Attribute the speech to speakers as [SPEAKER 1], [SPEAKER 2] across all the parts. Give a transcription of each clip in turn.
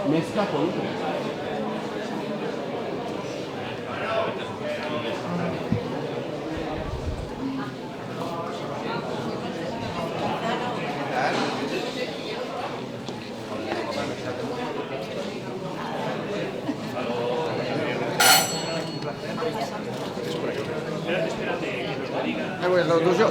[SPEAKER 1] Mezcla con
[SPEAKER 2] Pues lo tuyo.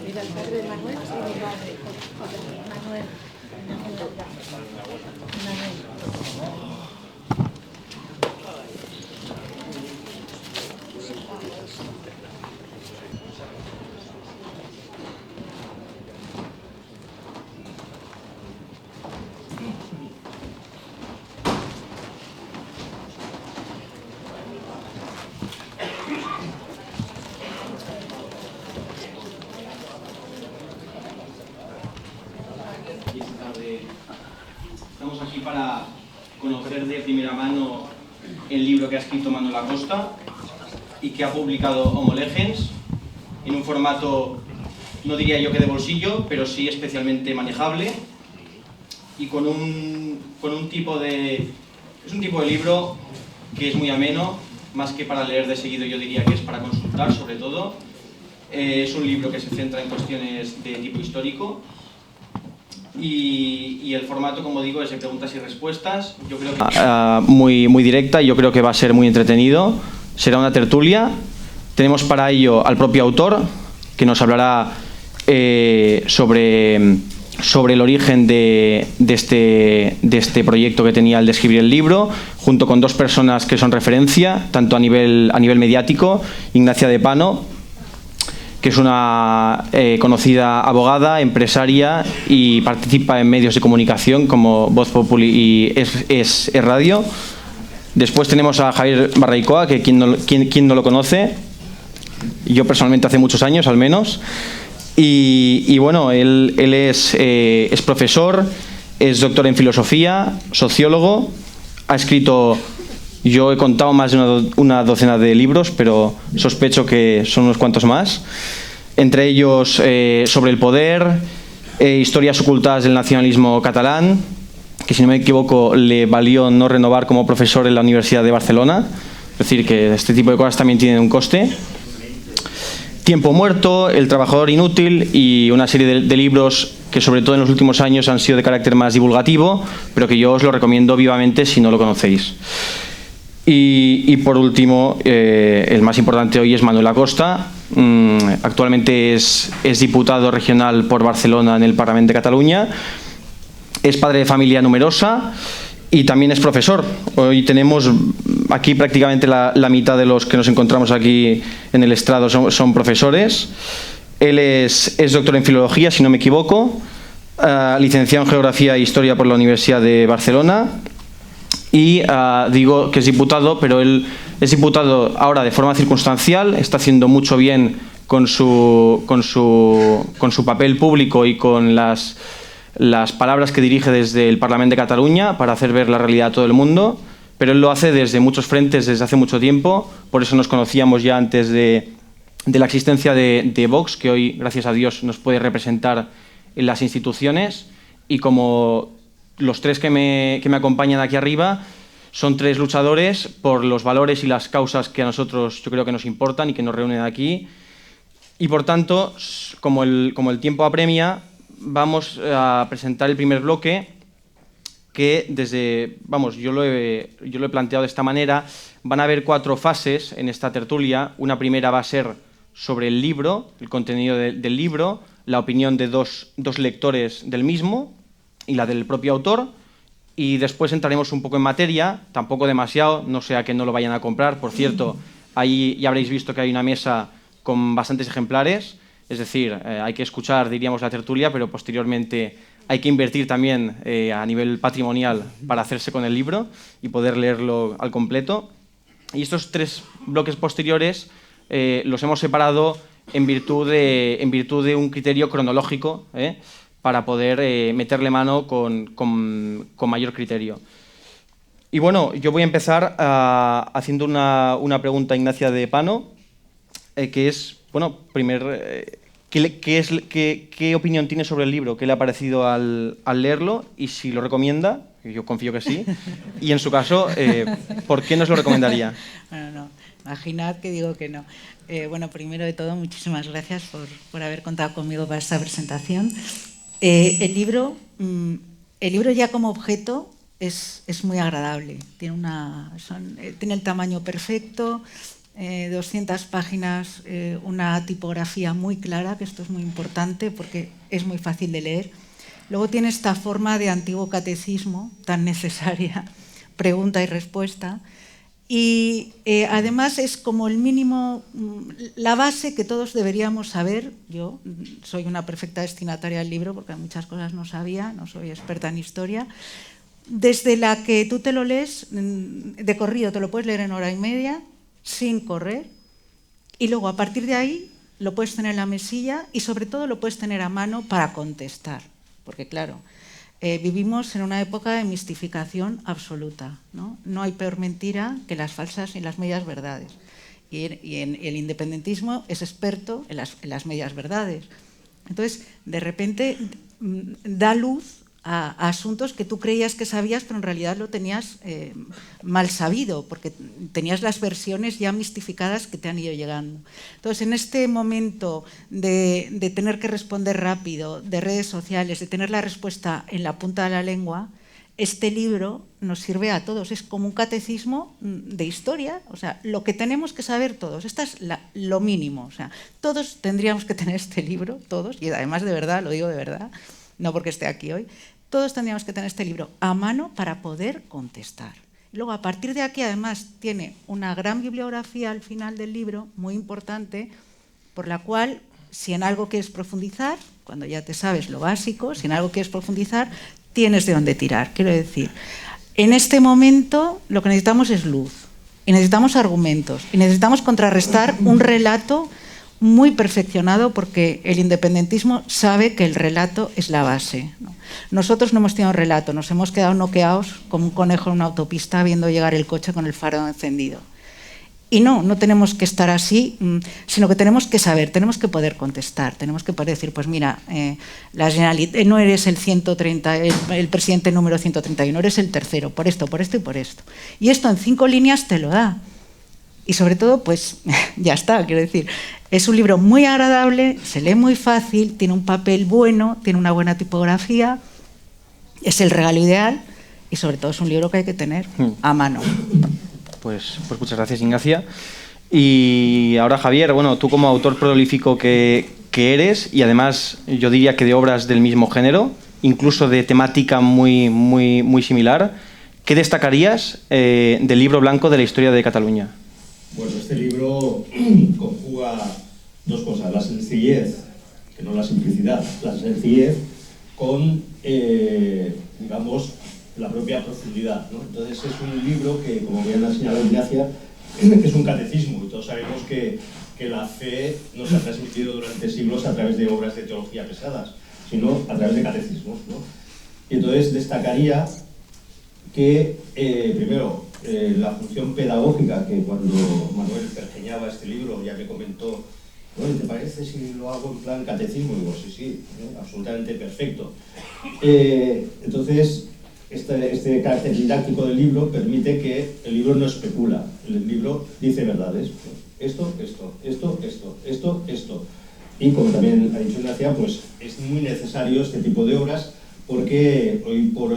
[SPEAKER 3] Mira, el padre de Manuel y mi padre. Manuel.
[SPEAKER 4] Estamos aquí para conocer de primera mano el libro que ha escrito Manuel Acosta y que ha publicado Homo Legens en un formato, no diría yo que de bolsillo, pero sí especialmente manejable y con un tipo de... Es un tipo de libro que es muy ameno, más que para leer de seguido yo diría que es para consultar sobre todo. Es un libro que se centra en cuestiones de tipo histórico y el formato, como digo, es de preguntas y respuestas. Yo creo que muy directa y yo creo que va a ser muy entretenido. Será una tertulia. Tenemos para ello al propio autor, que nos hablará sobre el origen de este proyecto que tenía al de escribir el libro, junto con dos personas que son referencia, tanto a nivel mediático. Ignacia de Pano, que es una conocida abogada, empresaria y participa en medios de comunicación como Voz Populi y Es Radio. Después tenemos a Javier Barraicoa, que quien no lo conoce, yo personalmente hace muchos años al menos, y bueno, él es profesor, es doctor en filosofía, sociólogo, ha escrito... Yo he contado más de una docena de libros, pero sospecho que son unos cuantos más. Entre ellos sobre el poder, historias ocultas del nacionalismo catalán, que si no me equivoco le valió no renovar como profesor en la Universidad de Barcelona. Es decir, que este tipo de cosas también tienen un coste. Tiempo muerto, El trabajador inútil y una serie de libros que sobre todo en los últimos años han sido de carácter más divulgativo, pero que yo os lo recomiendo vivamente si no lo conocéis. Y por último, el más importante hoy es Manuel Acosta. Actualmente es diputado regional por Barcelona en el Parlamento de Cataluña. Es padre de familia numerosa y también es profesor. Hoy tenemos aquí prácticamente la mitad de los que nos encontramos aquí en el estrado son profesores. Él es doctor en filología, si no me equivoco, licenciado en Geografía e Historia por la Universidad de Barcelona. Y digo que es diputado, pero él es diputado ahora de forma circunstancial, está haciendo mucho bien con su papel público y con las palabras que dirige desde el Parlamento de Cataluña para hacer ver la realidad a todo el mundo, pero él lo hace desde muchos frentes, desde hace mucho tiempo. Por eso nos conocíamos ya antes de la existencia de Vox, que hoy, gracias a Dios, nos puede representar en las instituciones. Y como los tres que me acompañan aquí arriba, Son tres luchadores por los valores y las causas que a nosotros yo creo que nos importan y que nos reúnen aquí. Y por tanto, como el tiempo apremia, vamos a presentar el primer bloque que yo lo he planteado de esta manera. Van a haber 4 fases en esta tertulia. Una primera va a ser sobre el libro, el contenido del libro, la opinión de dos lectores del mismo y la del propio autor. Y después entraremos un poco en materia, tampoco demasiado, no sea que no lo vayan a comprar. Por cierto, ahí ya habréis visto que hay una mesa con bastantes ejemplares, es decir, hay que escuchar, diríamos, la tertulia, pero posteriormente hay que invertir también a nivel patrimonial para hacerse con el libro y poder leerlo al completo. Y estos 3 bloques posteriores los hemos separado en virtud de un criterio cronológico, para poder meterle mano con mayor criterio. Y bueno, yo voy a empezar haciendo una pregunta a Ignacia de Pano, que es, bueno, ¿qué opinión tiene sobre el libro? ¿Qué le ha parecido al leerlo? Y si lo recomienda, yo confío que sí, y en su caso, ¿por qué nos lo recomendaría?
[SPEAKER 3] Bueno, no, imaginad que digo que no. Bueno, primero de todo, muchísimas gracias por haber contado conmigo para esta presentación. El libro ya como objeto es muy agradable. Tiene el tamaño perfecto, 200 páginas, una tipografía muy clara, que esto es muy importante porque es muy fácil de leer. Luego tiene esta forma de antiguo catecismo tan necesaria, pregunta y respuesta. Y además es como el mínimo, la base que todos deberíamos saber. Yo soy una perfecta destinataria del libro porque muchas cosas no sabía, no soy experta en historia. Desde la que tú te lo lees de corrido, te lo puedes leer en hora y media, sin correr, y luego a partir de ahí lo puedes tener en la mesilla y sobre todo lo puedes tener a mano para contestar, porque claro, vivimos en una época de mistificación absoluta, ¿no? No hay peor mentira que las falsas y las medias verdades. Y el independentismo es experto en las medias verdades. Entonces, de repente, da luz a asuntos que tú creías que sabías, pero en realidad lo tenías mal sabido, porque tenías las versiones ya mistificadas que te han ido llegando. Entonces, en este momento de tener que responder rápido, de redes sociales, de tener la respuesta en la punta de la lengua, este libro nos sirve a todos. Es como un catecismo de historia, o sea, lo que tenemos que saber todos. Esto es lo mínimo. O sea, todos tendríamos que tener este libro, todos, y además de verdad, lo digo de verdad, no porque esté aquí hoy, todos tendríamos que tener este libro a mano para poder contestar. Luego, a partir de aquí, además, tiene una gran bibliografía al final del libro, muy importante, por la cual, si en algo quieres profundizar, cuando ya te sabes lo básico, si en algo quieres profundizar, tienes de dónde tirar. Quiero decir, en este momento lo que necesitamos es luz, y necesitamos argumentos, y necesitamos contrarrestar un relato muy perfeccionado, porque el independentismo sabe que el relato es la base, ¿no? Nosotros no hemos tenido relato, nos hemos quedado noqueados como un conejo en una autopista viendo llegar el coche con el faro encendido. Y no tenemos que estar así, sino que tenemos que saber, tenemos que poder contestar, tenemos que poder decir, pues mira, la Generalitat, no eres el 130, el presidente número 131, eres el tercero, por esto y por esto. Y esto en 5 líneas te lo da. Y sobre todo, pues ya está, quiero decir, es un libro muy agradable, se lee muy fácil, tiene un papel bueno, tiene una buena tipografía, es el regalo ideal y sobre todo es un libro que hay que tener a mano.
[SPEAKER 4] Pues muchas gracias, Ignacia. Y ahora, Javier, bueno, tú como autor prolífico que eres, y además yo diría que de obras del mismo género, incluso de temática muy similar, ¿qué destacarías del libro blanco de la historia de Cataluña?
[SPEAKER 2] Bueno, este libro conjuga 2 cosas, la sencillez, que no la simplicidad, la sencillez con, digamos, la propia profundidad, ¿no? Entonces es un libro que, como bien ha señalado Ignacia, es un catecismo, y todos sabemos que la fe no se ha transmitido durante siglos a través de obras de teología pesadas, sino a través de catecismos, ¿no? Y entonces destacaría que, primero, la función pedagógica, que cuando Manuel pergeñaba este libro ya me comentó, bueno, ¿te parece si lo hago en plan catecismo? Y digo, sí, absolutamente perfecto. Entonces, este carácter didáctico del libro permite que el libro no especula, el libro dice verdades. Esto. Y como también ha dicho Ignacia, pues es muy necesario este tipo de obras porque hoy por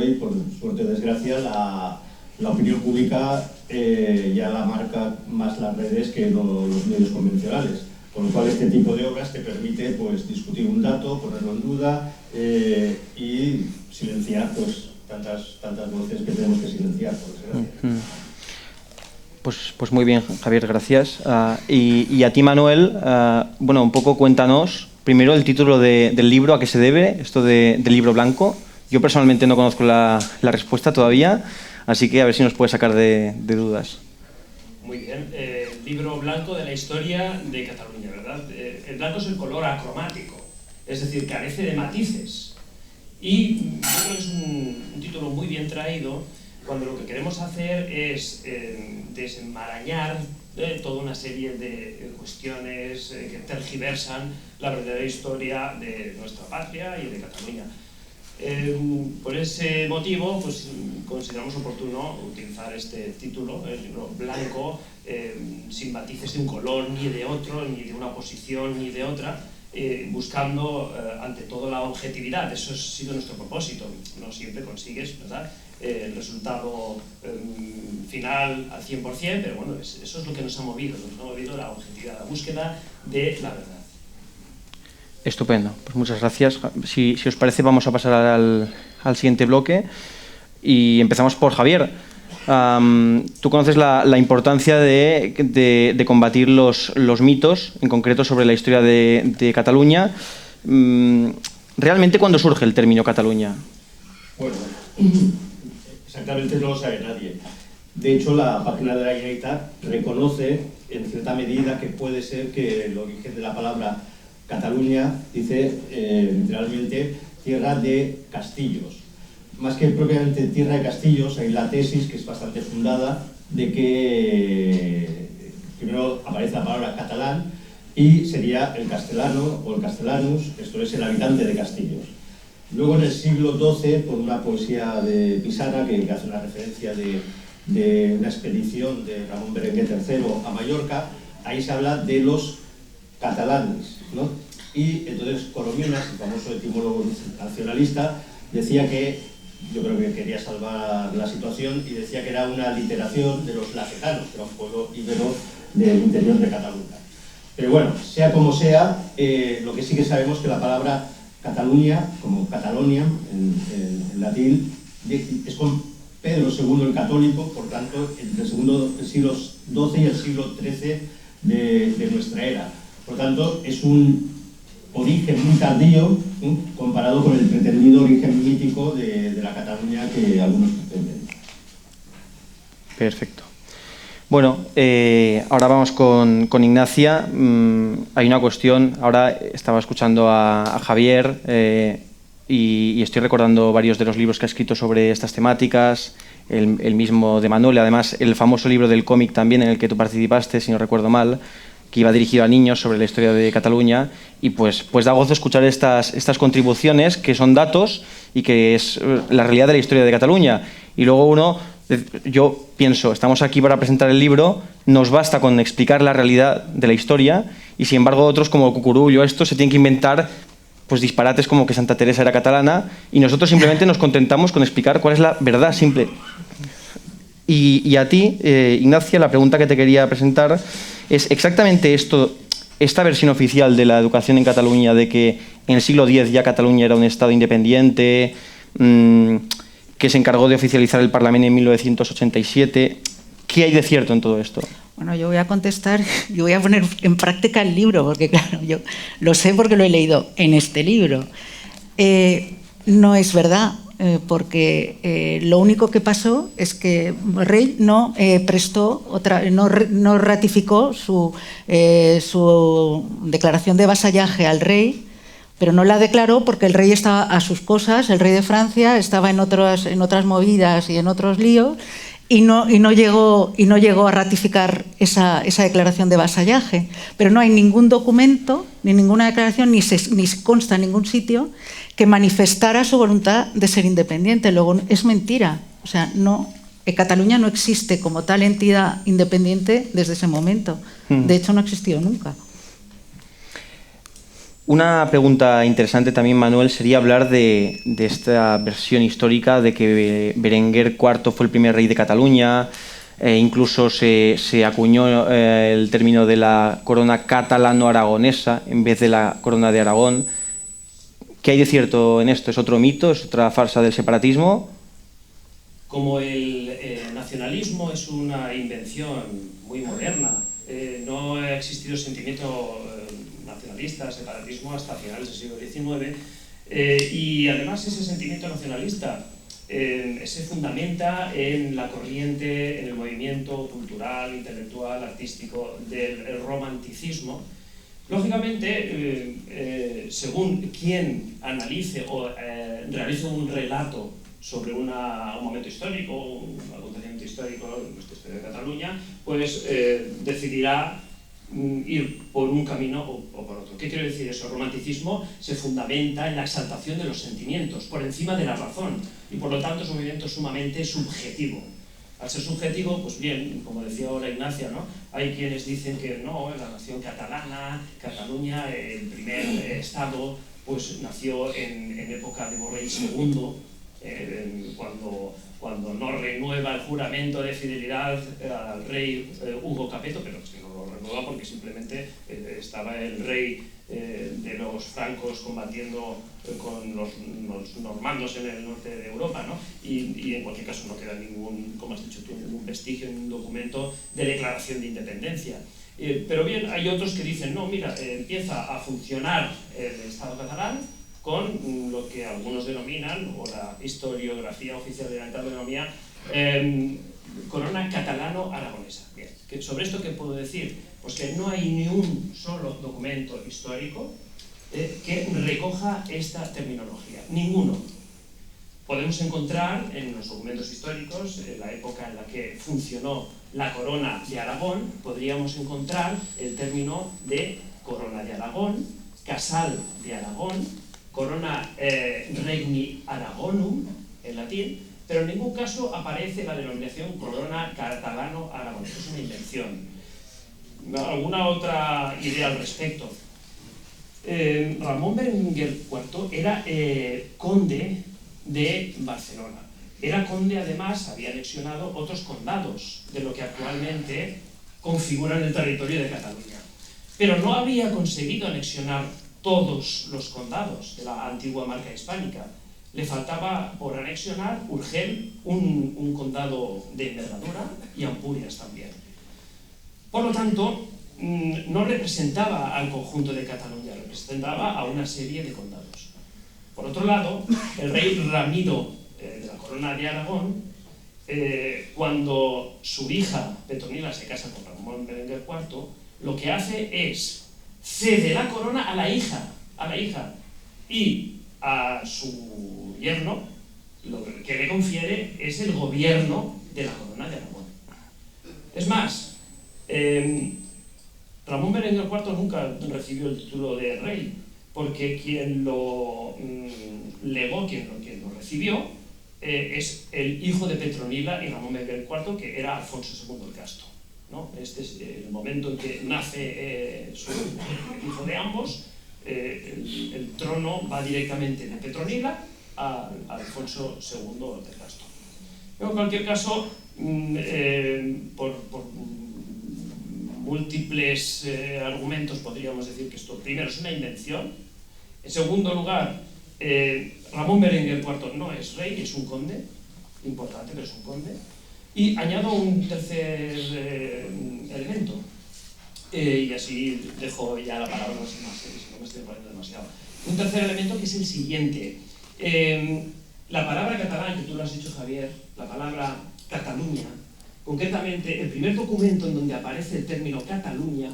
[SPEAKER 2] suerte o desgracia, la opinión pública ya la marca más las redes que los medios convencionales. Con lo cual este tipo de obras te permite pues, discutir un dato, ponerlo en duda y silenciar pues, tantas voces que tenemos que silenciar, por desgracia.
[SPEAKER 4] Pues muy bien, Javier, gracias. Y a ti, Manuel, bueno, un poco cuéntanos, primero el título del libro, ¿a qué se debe esto del libro blanco? Yo personalmente no conozco la respuesta todavía, así que a ver si nos puede sacar de dudas.
[SPEAKER 5] Muy bien, libro blanco de la historia de Cataluña, ¿verdad? El blanco es el color acromático, es decir, carece de matices. Y yo creo que es un título muy bien traído cuando lo que queremos hacer es desenmarañar toda una serie de cuestiones que tergiversan la verdadera historia de nuestra patria y de Cataluña. Por ese motivo, pues, consideramos oportuno utilizar este título, el libro blanco, sin matices de un color, ni de otro, ni de una posición, ni de otra, buscando ante todo la objetividad. Eso ha sido nuestro propósito. No siempre consigues, ¿verdad?, el resultado final al 100%, pero bueno, eso es lo que nos ha movido la objetividad, la búsqueda de la verdad.
[SPEAKER 4] Estupendo, pues muchas gracias. Si os parece, vamos a pasar al siguiente bloque y empezamos por Javier. Tú conoces la importancia de combatir los mitos, en concreto sobre la historia de Cataluña. ¿Realmente cuándo surge el término Cataluña?
[SPEAKER 2] Bueno, exactamente no lo sabe nadie. De hecho, la página de la Generalitat reconoce en cierta medida que puede ser que el origen de la palabra Cataluña dice literalmente tierra de castillos. Más que propiamente tierra de castillos, hay la tesis, que es bastante fundada, de que primero aparece la palabra catalán y sería el castellano o el castellanus, esto es el habitante de castillos. Luego en el siglo XII, por una poesía de Pisana, que hace una referencia de una expedición de Ramón Berenguer III a Mallorca, ahí se habla de los catalanes, ¿no? Y entonces Corominas, el famoso etimólogo nacionalista, decía que, yo creo que quería salvar la situación, y decía que era una literación de los lacetanos, que era un pueblo íbero del interior de Cataluña. Pero bueno, sea como sea, lo que sí que sabemos es que la palabra Cataluña, como Catalonia en latín, es con Pedro II el Católico, por tanto, entre el siglo XII y el siglo XIII de nuestra era. Por tanto, es un origen muy tardío comparado con el pretendido origen mítico de la Cataluña que algunos pretenden.
[SPEAKER 4] Perfecto. Bueno, ahora vamos con Ignacia. Hay una cuestión, ahora estaba escuchando a Javier y estoy recordando varios de los libros que ha escrito sobre estas temáticas, el mismo de Manuel, además el famoso libro del cómic también en el que tú participaste, si no recuerdo mal, que iba dirigido a niños sobre la historia de Cataluña, y pues da gozo escuchar estas contribuciones que son datos y que es la realidad de la historia de Cataluña. Y luego yo pienso, estamos aquí para presentar el libro, nos basta con explicar la realidad de la historia, y sin embargo otros como Cucurullo, esto se tienen que inventar pues disparates como que Santa Teresa era catalana, y nosotros simplemente nos contentamos con explicar cuál es la verdad simple. Y a ti, Ignacia, la pregunta que te quería presentar es exactamente esto, esta versión oficial de la educación en Cataluña, de que en el siglo X ya Cataluña era un estado independiente, que se encargó de oficializar el Parlamento en 1987. ¿Qué hay de cierto en todo esto?
[SPEAKER 3] Bueno, yo voy a contestar, yo voy a poner en práctica el libro, porque claro, yo lo sé porque lo he leído en este libro. No es verdad, porque lo único que pasó es que el rey no no ratificó su declaración de vasallaje al rey, pero no la declaró porque el rey estaba a sus cosas, el rey de Francia estaba en otras movidas y en otros líos, y no llegó a ratificar esa declaración de vasallaje. Pero no hay ningún documento, ni ninguna declaración, ni consta en ningún sitio que manifestara su voluntad de ser independiente. Luego, es mentira. O sea, Cataluña no existe como tal entidad independiente desde ese momento. De hecho, no ha existido nunca.
[SPEAKER 4] Una pregunta interesante también, Manuel, sería hablar de esta versión histórica de que Berenguer IV fue el primer rey de Cataluña, incluso se acuñó el término de la corona catalano-aragonesa en vez de la corona de Aragón. ¿Qué hay de cierto en esto? ¿Es otro mito? ¿Es otra farsa del separatismo?
[SPEAKER 5] Como el nacionalismo es una invención muy moderna, no ha existido sentimiento nacionalista, separatismo, hasta finales del siglo XIX, y además ese sentimiento nacionalista se fundamenta en la corriente, en el movimiento cultural, intelectual, artístico del romanticismo. Lógicamente, según quien analice o realice un relato sobre un momento histórico, un acontecimiento histórico en nuestra historia de Cataluña, pues decidirá ir por un camino o por otro. ¿Qué quiero decir eso? El romanticismo se fundamenta en la exaltación de los sentimientos, por encima de la razón, y por lo tanto es un movimiento sumamente subjetivo. Al ser subjetivo, pues bien, como decía ahora Ignacia, ¿no? Hay quienes dicen que no, la nación catalana, Cataluña, el primer estado, pues nació en época de Borrell II, cuando no renueva el juramento de fidelidad al rey Hugo Capeto, pero es que no lo renueva porque simplemente estaba el rey de los francos combatiendo con los normandos en el norte de Europa, ¿no? Y en cualquier caso no queda ningún, como has dicho tú, ningún vestigio, ningún documento de declaración de independencia. Pero bien, hay otros que dicen, no, mira, empieza a funcionar el Estado catalán con lo que algunos denominan, o la historiografía oficial de la denomina, corona catalano-aragonesa. Bien, ¿sobre esto qué puedo decir? Pues que no hay ni un solo documento histórico que recoja esta terminología, ninguno. Podemos encontrar en los documentos históricos, en la época en la que funcionó la corona de Aragón, podríamos encontrar el término de corona de Aragón, casal de Aragón, corona regni Aragonum, en latín, pero en ningún caso aparece la denominación corona catalano-aragonesa. Es una invención. ¿Alguna otra idea al respecto? Ramón Berenguer IV era conde de Barcelona. Era conde, además, había anexionado otros condados de lo que actualmente configuran el territorio de Cataluña. Pero no había conseguido anexionar todos los condados de la antigua marca hispánica. Le faltaba por anexionar Urgel, un condado de envergadura, y Ampurias también. Por lo tanto, no representaba al conjunto de Cataluña, representaba a una serie de condados. Por otro lado, el rey Ramiro de la corona de Aragón, cuando su hija Petronila se casa con Ramón Berenguer IV, lo que hace es cede la corona a la hija, y a su yerno lo que le confiere es el gobierno de la corona de Aragón. Es más, Ramón Berenguer IV nunca recibió el título de rey, porque quien lo legó, quien lo recibió, es el hijo de Petronila y Ramón Berenguer IV, que era Alfonso II el Casto, ¿no? Este es el momento en que nace su hijo de ambos. El trono va directamente de Petronila a Alfonso II el Casto. Pero en cualquier caso, por múltiples argumentos podríamos decir que esto primero es una invención. En segundo lugar, Ramón Berenguer IV no es rey, es un conde, importante, pero es un conde. Y añado un tercer elemento, y así dejo ya la palabra, no sé más, si no me estoy poniendo demasiado. Un tercer elemento que es el siguiente. La palabra catalán, que tú lo has dicho, Javier, la palabra Cataluña, concretamente el primer documento en donde aparece el término Cataluña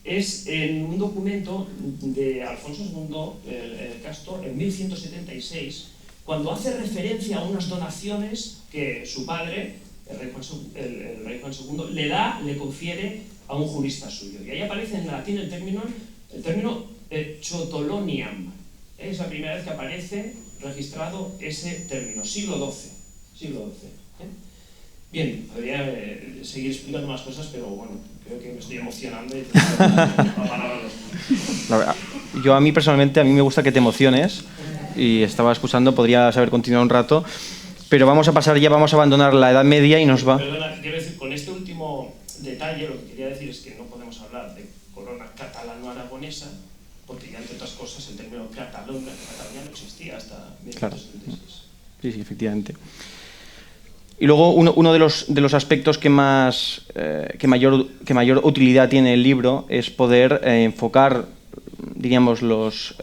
[SPEAKER 5] es en un documento de Alfonso II el Casto en 1176, cuando hace referencia a unas donaciones que su padre el rey Juan II, le confiere a un jurista suyo. Y ahí aparece en latín el término chotoloniam. Es la primera vez que aparece registrado ese término, siglo XII. Bien, podría seguir explicando más cosas, pero bueno, creo que me estoy emocionando y
[SPEAKER 4] yo a mí personalmente, me gusta que te emociones y estaba escuchando, podrías haber continuado un rato, pero vamos a pasar ya, vamos a abandonar la Edad Media y nos va...
[SPEAKER 5] Perdona, quiero decir, con este último detalle lo que quería decir es que no podemos hablar de corona catalano-aragonesa porque ya, entre otras cosas, el término Cataluña no existía hasta 1976.
[SPEAKER 4] Claro. Sí, efectivamente. Y luego uno de los aspectos que mayor utilidad tiene el libro es poder enfocar, diríamos, los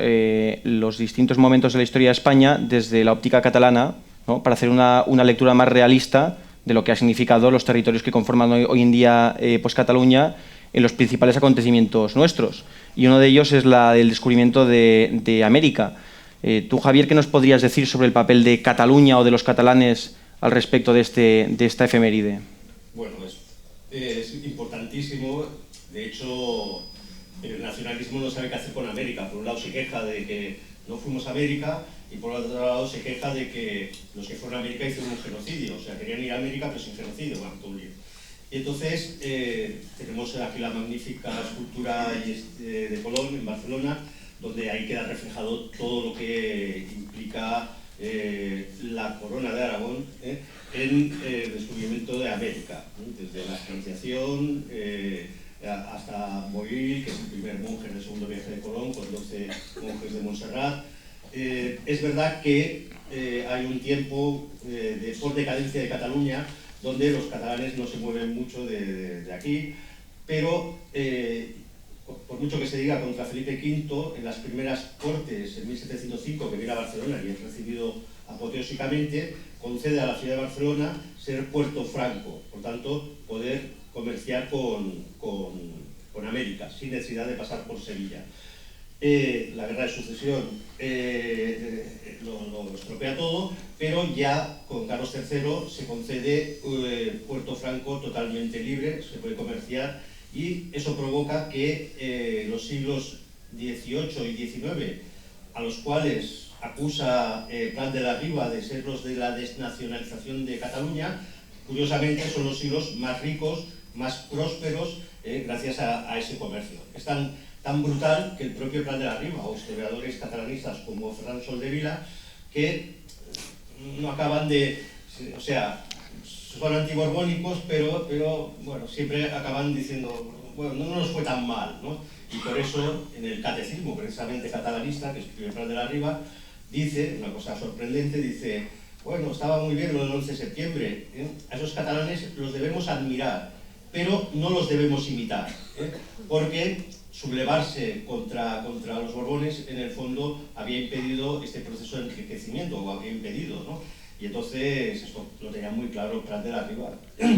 [SPEAKER 4] distintos momentos de la historia de España desde la óptica catalana, ¿no? Para hacer una lectura más realista de lo que ha significado los territorios que conforman hoy en día pues Cataluña en los principales acontecimientos nuestros. Y uno de ellos es el descubrimiento de América. Tú, Javier, ¿qué nos podrías decir sobre el papel de Cataluña o de los catalanes al respecto de esta efeméride?
[SPEAKER 2] Bueno, es importantísimo. De hecho, el nacionalismo no sabe qué hacer con América. Por un lado se queja de que no fuimos a América y por otro lado se queja de que los que fueron a América hicieron un genocidio. O sea, querían ir a América pero sin genocidio. Bueno, todo un lío. Y entonces tenemos aquí la magnífica escultura de Colón en Barcelona, donde ahí queda reflejado todo lo que implica la corona de Aragón en el descubrimiento de América, desde la franciación hasta Boil, que es el primer monje en el segundo viaje de Colón, con 12 monjes de Montserrat. Es verdad que hay un tiempo por decadencia de Cataluña, donde los catalanes no se mueven mucho de aquí, pero por mucho que se diga contra Felipe V, en las primeras cortes, en 1705, que viene a Barcelona y es recibido apoteósicamente, concede a la ciudad de Barcelona ser puerto franco, por tanto, poder comerciar con América, sin necesidad de pasar por Sevilla. La guerra de sucesión lo estropea todo, pero ya con Carlos III se concede Puerto Franco totalmente libre, se puede comerciar, y eso provoca que los siglos XVIII y XIX, a los cuales acusa Prat de la Riba de ser los de la desnacionalización de Cataluña, curiosamente son los siglos más ricos, más prósperos, gracias a ese comercio. Es tan brutal que el propio Prat de la Riba, o historiadores catalanistas como Ferran Soldevila, que no acaban de... O sea, son antiborbónicos, pero bueno, siempre acaban diciendo, bueno, no nos fue tan mal, ¿no? Y por eso, en el catecismo precisamente catalanista, que escribe Prat de la Riba, dice, una cosa sorprendente, dice, bueno, estaba muy bien lo del 11 de septiembre, a esos catalanes los debemos admirar, pero no los debemos imitar, porque sublevarse contra los Borbones, en el fondo, había impedido este proceso de enriquecimiento, o había impedido, ¿no? Y entonces esto lo tenía muy claro Prat de la Riba,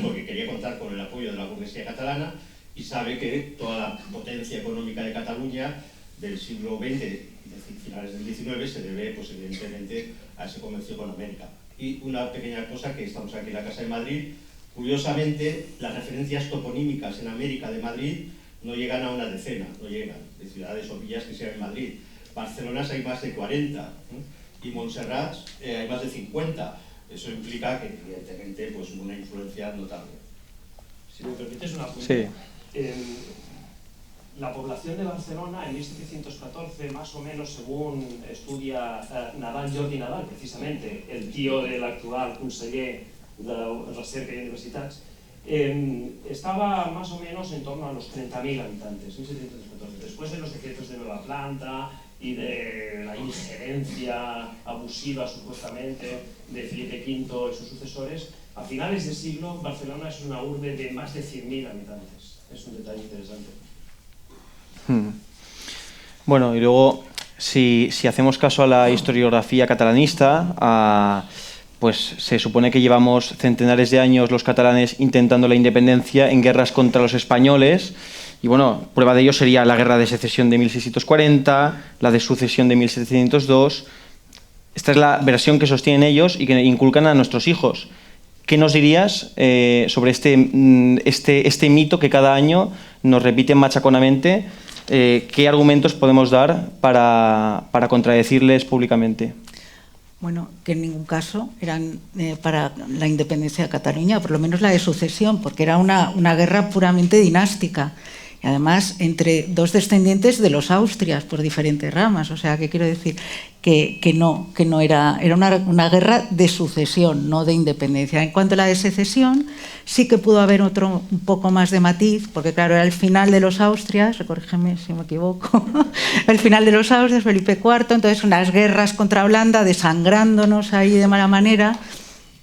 [SPEAKER 2] porque quería contar con el apoyo de la burguesía catalana y sabe que toda la potencia económica de Cataluña del siglo XX, es decir, finales del XIX, se debe, pues evidentemente, a ese comercio con América. Y una pequeña cosa, que estamos aquí en la Casa de Madrid, curiosamente, las referencias toponímicas en América de Madrid no llegan a una decena, no llegan, de ciudades o villas que sean en Madrid. Barcelona hay más de 40, y Montserrat hay más de 50. Eso implica que, evidentemente, pues, una influencia notable.
[SPEAKER 5] Si me permites una pregunta.
[SPEAKER 4] Sí.
[SPEAKER 5] La población de Barcelona en 1714, más o menos, según estudia Jordi Nadal, precisamente, el tío del actual conseller de Recerca y Universitats, estaba más o menos en torno a los 30.000 habitantes, 1714. Después de los decretos de Nueva Planta y de la injerencia abusiva, supuestamente, de Felipe V y sus sucesores, a finales de siglo, Barcelona es una urbe de más de 100.000 habitantes. Es un detalle interesante.
[SPEAKER 4] Bueno, y luego, si hacemos caso a la historiografía catalanista, pues se supone que llevamos centenares de años los catalanes intentando la independencia en guerras contra los españoles, y bueno, prueba de ello sería la guerra de secesión de 1640, la de sucesión de 1702. Esta es la versión que sostienen ellos y que inculcan a nuestros hijos, ¿qué nos dirías sobre este mito que cada año nos repiten machaconamente? ¿Qué argumentos podemos dar para contradecirles públicamente?
[SPEAKER 3] Bueno, que en ningún caso eran para la independencia de Cataluña, por lo menos la de sucesión, porque era una guerra puramente dinástica. Y además entre dos descendientes de los Austrias por diferentes ramas. O sea, que quiero decir que no era una guerra de sucesión, no de independencia. En cuanto a la de secesión, sí que pudo haber un poco más de matiz, porque claro, era el final de los Austrias, corrígeme si me equivoco, el final de los Austrias, Felipe IV, entonces unas guerras contra Holanda, desangrándonos ahí de mala manera.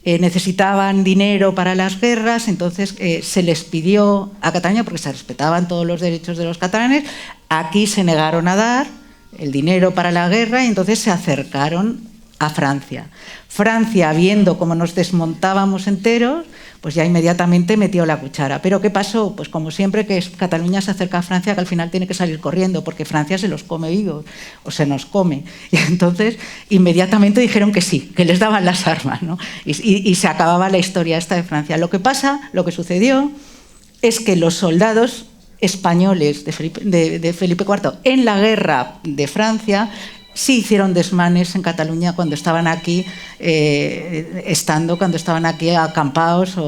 [SPEAKER 3] Necesitaban dinero para las guerras, entonces se les pidió a Cataluña, porque se respetaban todos los derechos de los catalanes, aquí se negaron a dar el dinero para la guerra y entonces se acercaron a Francia. Francia, viendo cómo nos desmontábamos enteros, pues ya inmediatamente metió la cuchara. ¿Pero qué pasó? Pues como siempre que Cataluña se acerca a Francia, que al final tiene que salir corriendo, porque Francia se los come vivos, o se nos come. Y entonces inmediatamente dijeron que sí, que les daban las armas, ¿no? Y se acababa la historia esta de Francia. Lo que sucedió es que los soldados españoles de Felipe IV en la guerra de Francia sí hicieron desmanes en Cataluña cuando estaban aquí, cuando estaban aquí acampados.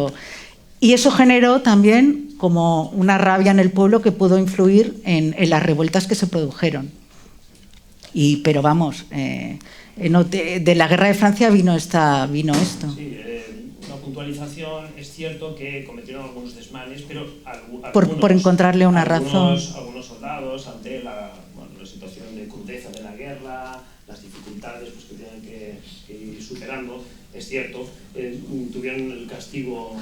[SPEAKER 3] Y eso generó también como una rabia en el pueblo que pudo influir en las revueltas que se produjeron. Pero vamos, de la guerra de Francia vino esto.
[SPEAKER 5] Sí, una puntualización, es cierto que cometieron algunos desmanes, pero
[SPEAKER 3] por encontrarle una razón.
[SPEAKER 5] Algunos soldados, ante la situación de crudeza de la guerra, las dificultades pues, que tienen que ir superando, es cierto, tuvieron el castigo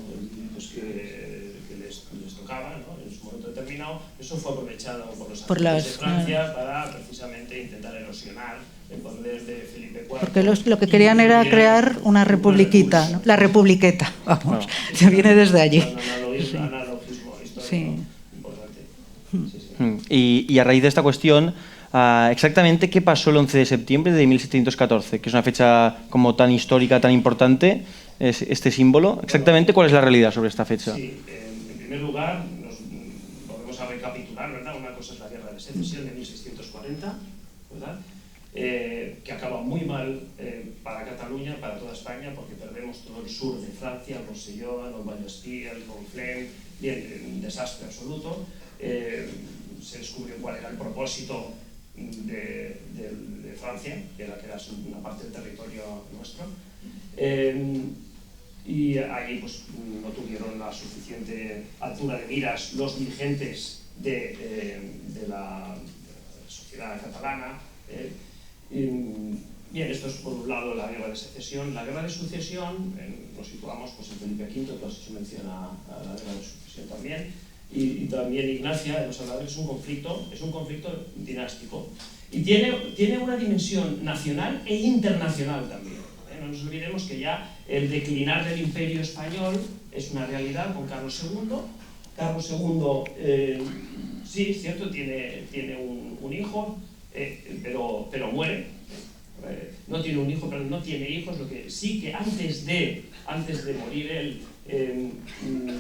[SPEAKER 5] pues, que les tocaba, ¿no? En su momento determinado. Eso fue aprovechado por los agentes de Francia para precisamente intentar erosionar el poder de Felipe IV.
[SPEAKER 3] Porque lo que querían era crear una republiquita, ¿no? La republiqueta, vamos, se viene desde allí.
[SPEAKER 5] Un analogismo histórico importante. Sí, sí.
[SPEAKER 4] Y a raíz de esta cuestión, exactamente qué pasó el 11 de septiembre de 1714, que es una fecha como tan histórica, tan importante, este símbolo. Exactamente, ¿cuál es la realidad sobre esta fecha?
[SPEAKER 5] Sí, en primer lugar, volvemos a recapitular, ¿verdad? Una cosa es la guerra de secesión de 1640, ¿verdad? Que acaba muy mal para Cataluña, para toda España, porque perdemos todo el sur de Francia, el Rosselló, el Vallespí, el Conflent, bien, un desastre absoluto. Se descubrió cuál era el propósito de Francia, que era una parte del territorio nuestro, y ahí pues, no tuvieron la suficiente altura de miras los dirigentes de la sociedad catalana. Bien, esto es por un lado la guerra de secesión. La guerra de sucesión, nos situamos pues, en Felipe V, que se menciona a la guerra de sucesión también. Y también Ignacia hemos hablado que es un conflicto dinástico y tiene una dimensión nacional e internacional también. No nos olvidemos que ya el declinar del Imperio español es una realidad con Carlos II. Carlos II, sí, es cierto, tiene un hijo, pero muere. No tiene un hijo, pero no tiene hijos. Lo que sí que antes de morir él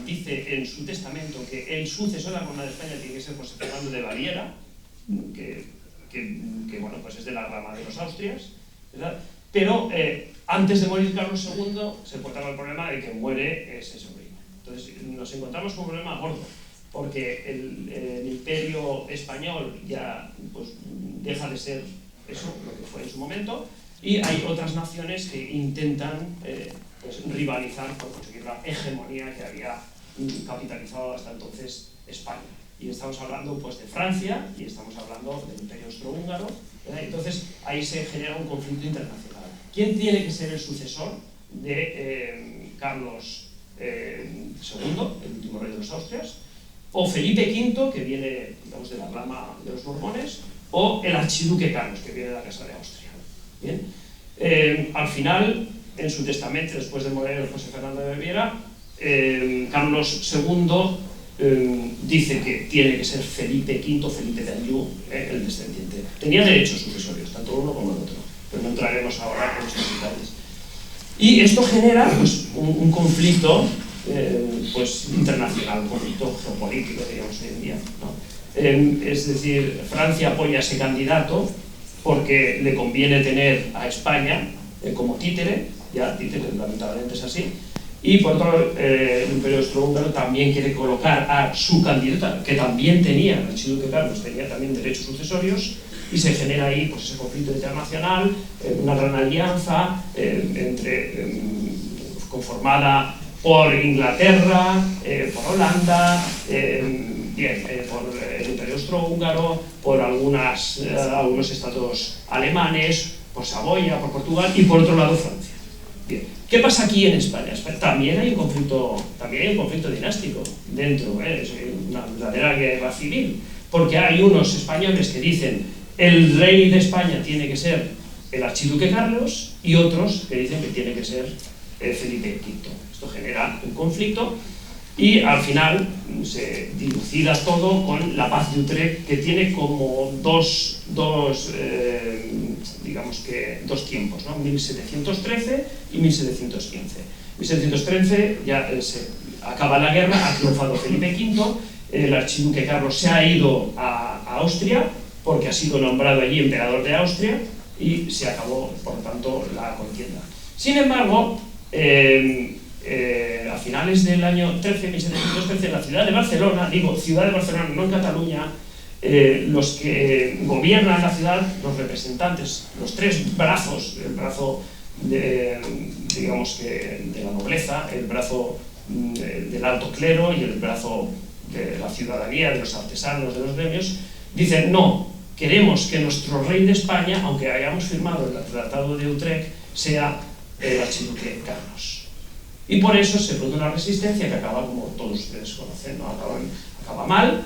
[SPEAKER 5] dice en su testamento que el sucesor de la corona de España tiene que ser José Fernando de Baviera, que bueno, pues es de la rama de los Austrias, ¿verdad? Pero antes de morir Carlos II se encontraba el problema de que muere ese sobrino. Entonces nos encontramos con un problema gordo, porque el imperio español ya pues, deja de ser eso, lo que fue en su momento, y hay otras naciones que intentan pues, rivalizar por conseguir la hegemonía que había capitalizado hasta entonces España. Y estamos hablando pues, de Francia y estamos hablando del Imperio Austrohúngaro, ¿verdad? Entonces ahí se genera un conflicto internacional. ¿Quién tiene que ser el sucesor de Carlos II, el último rey de los Austrias? O Felipe V, que viene digamos, de la rama de los Borbones, o el archiduque Carlos, que viene de la Casa de Austria. ¿Bien? Al final, en su testamento, después de morir José Fernando de Baviera, Carlos II dice que tiene que ser Felipe V, Felipe de Anjou, el descendiente. Tenía derechos sucesorios, tanto uno como el otro, pero no entraremos ahora en estos detalles. Y esto genera pues, un conflicto pues, internacional, un conflicto geopolítico, digamos, hoy en día, ¿no? Es decir, Francia apoya a ese candidato porque le conviene tener a España como títere, ya títere lamentablemente es así, y por otro lado el Imperio Austrohúngaro también quiere colocar a su candidata, que también tenía, el archiduque Carlos tenía también derechos sucesorios, y se genera ahí pues, ese conflicto internacional, una gran alianza conformada por Inglaterra, por Holanda, por el Imperio Austrohúngaro, por algunos estados alemanes, por Saboya, por Portugal y por otro lado Francia. Bien. ¿Qué pasa aquí en España? También hay un conflicto dinástico dentro, es una verdadera guerra civil, porque hay unos españoles que dicen el rey de España tiene que ser el archiduque Carlos y otros que dicen que tiene que ser Felipe V. Esto genera un conflicto y al final se dilucida todo con la paz de Utrecht, que tiene como dos tiempos, ¿no? 1713 y 1715. 1713 ya se acaba la guerra, ha triunfado Felipe V, el archiduque Carlos se ha ido a Austria porque ha sido nombrado allí emperador de Austria y se acabó, por lo tanto, la contienda. Sin embargo, a finales del año 1713, en la ciudad de Barcelona, digo ciudad de Barcelona, no en Cataluña, los que gobiernan la ciudad, los representantes, los tres brazos, el brazo de la nobleza, el brazo del alto clero y el brazo de la ciudadanía, de los artesanos, de los gremios, dicen no, queremos que nuestro rey de España, aunque hayamos firmado el Tratado de Utrecht, sea el archiduque Carlos. Y por eso se produce una resistencia que acaba, como todos ustedes conocen, ¿no? Acaba mal,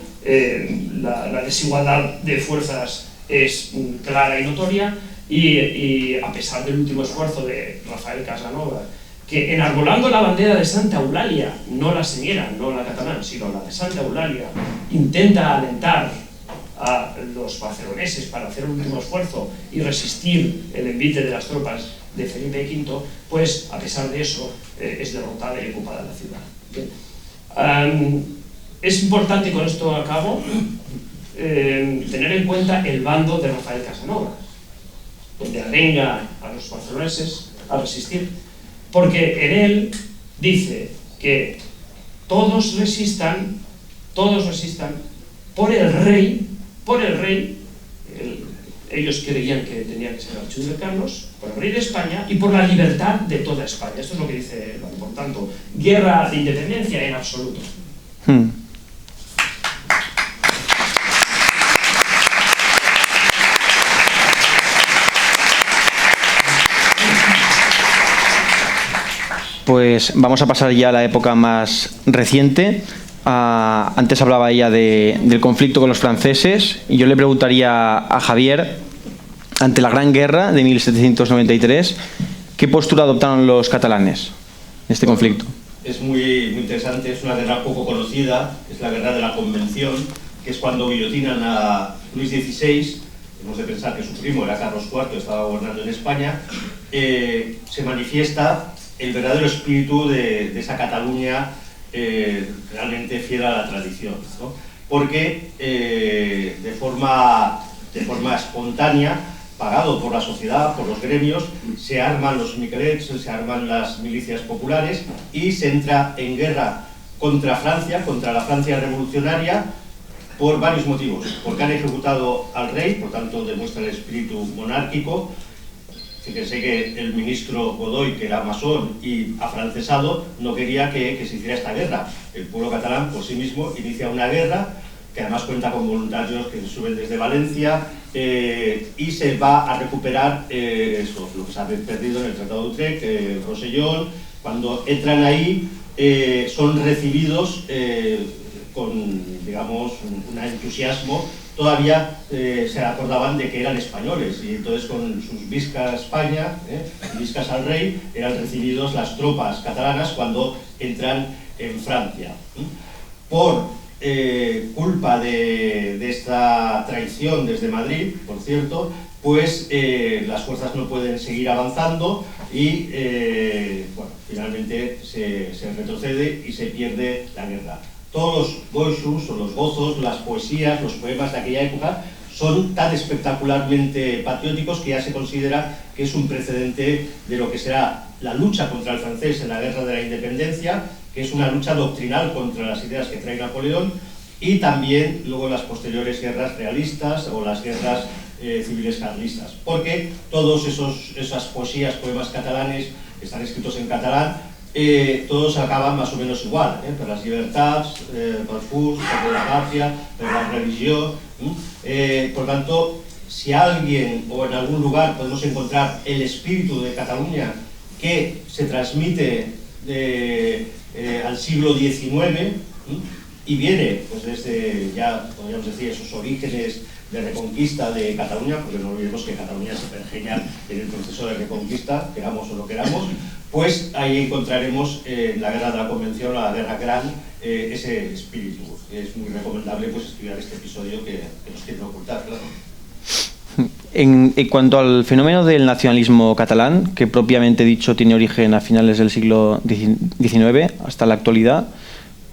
[SPEAKER 5] la desigualdad de fuerzas es clara y notoria, y a pesar del último esfuerzo de Rafael Casanova, que enarbolando la bandera de Santa Eulalia, no la señera, no la catalana, sino la de Santa Eulalia, intenta alentar a los barceloneses para hacer un último esfuerzo y resistir el envite de las tropas de Felipe V, pues a pesar de eso es derrotada y ocupada la ciudad. Bien. Es importante, con esto a cabo, tener en cuenta el bando de Rafael Casanova, donde arenga a los barceloneses a resistir, porque en él dice que todos resistan por el rey, ellos creían que tenía que ser el archiduque Carlos, por el rey de España y por la libertad de toda España. Esto es lo que dice, por tanto, guerra de independencia en absoluto.
[SPEAKER 4] Pues vamos a pasar ya a la época más reciente. Antes hablaba ella del conflicto con los franceses, y yo le preguntaría a Javier, ante la Gran Guerra de 1793, ¿qué postura adoptaron los catalanes en este conflicto?
[SPEAKER 2] Es muy interesante, es una guerra poco conocida, es la guerra de la Convención, que es cuando guillotinan a Luis XVI. Hemos de pensar que su primo era Carlos IV, estaba gobernando en España. Se manifiesta el verdadero espíritu de esa Cataluña realmente fiel a la tradición, ¿no? Porque de forma espontánea, pagado por la sociedad, por los gremios, se arman los miquelets, se arman las milicias populares y se entra en guerra contra Francia, contra la Francia revolucionaria, por varios motivos. Porque han ejecutado al rey, por tanto demuestra el espíritu monárquico. Fíjense que el ministro Godoy, que era masón y afrancesado, no quería que se hiciera esta guerra. El pueblo catalán, por sí mismo, inicia una guerra que además cuenta con voluntarios que suben desde Valencia, y se va a recuperar lo que se ha perdido en el Tratado de Utrecht, Rosellón. Cuando entran ahí, son recibidos con, digamos, un entusiasmo. Todavía se acordaban de que eran españoles, y entonces con sus viscas a España, viscas al rey, eran recibidos las tropas catalanas cuando entran en Francia. Por culpa de esta traición desde Madrid, por cierto, pues las fuerzas no pueden seguir avanzando y bueno, finalmente se retrocede y se pierde la guerra. Todos los goishus o los gozos, las poesías, los poemas de aquella época son tan espectacularmente patrióticos que ya se considera que es un precedente de lo que será la lucha contra el francés en la Guerra de la Independencia, que es una lucha doctrinal contra las ideas que trae Napoleón, y también luego las posteriores guerras realistas o las guerras civiles carlistas, porque todos esas poesías, poemas catalanes que están escritos en catalán, todos acaban más o menos igual, per las llibertats, pel furs, per la patria, per la religión. Por tanto, si alguien o en algún lugar podemos encontrar el espíritu de Cataluña que se transmite al siglo XIX y viene pues desde, ya podríamos decir, esos orígenes de reconquista de Cataluña, porque no olvidemos que Cataluña se pergeña en el proceso de reconquista, queramos o no queramos, pues ahí encontraremos en la Guerra de la Convención, la Guerra Gran, ese espíritu. Es muy recomendable pues estudiar este episodio que nos quieren ocultar, claro.
[SPEAKER 4] En cuanto al fenómeno del nacionalismo catalán, que propiamente dicho tiene origen a finales del siglo XIX hasta la actualidad,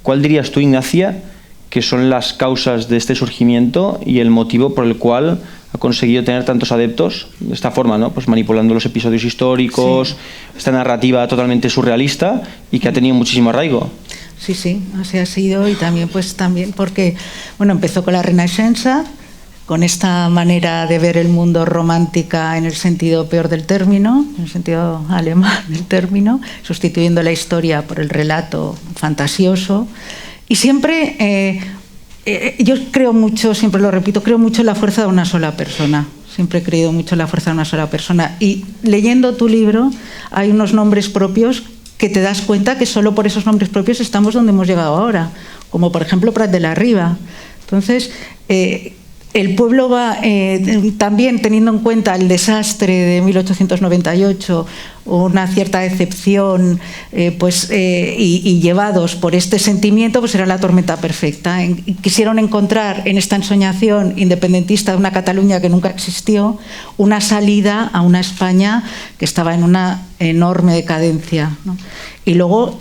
[SPEAKER 4] ¿cuál dirías tú, Ignacia, que son las causas de este surgimiento y el motivo por el cual ha conseguido tener tantos adeptos de esta forma, ¿no? Pues manipulando los episodios históricos, sí, esta narrativa totalmente surrealista y que ha tenido muchísimo arraigo?
[SPEAKER 3] Sí, sí, así ha sido, y también porque, bueno, empezó con la Renaixença, con esta manera de ver el mundo romántica en el sentido peor del término, en el sentido alemán del término, sustituyendo la historia por el relato fantasioso. Y siempre, yo creo mucho, siempre lo repito, creo mucho en la fuerza de una sola persona. Siempre he creído mucho en la fuerza de una sola persona. Y leyendo tu libro hay unos nombres propios que te das cuenta que solo por esos nombres propios estamos donde hemos llegado ahora, como por ejemplo Prat de la Riba. Entonces, el pueblo va, también teniendo en cuenta el desastre de 1898, una cierta decepción, y llevados por este sentimiento, pues era la tormenta perfecta. Quisieron encontrar en esta ensoñación independentista de una Cataluña que nunca existió, una salida a una España que estaba en una enorme decadencia, ¿no? Y luego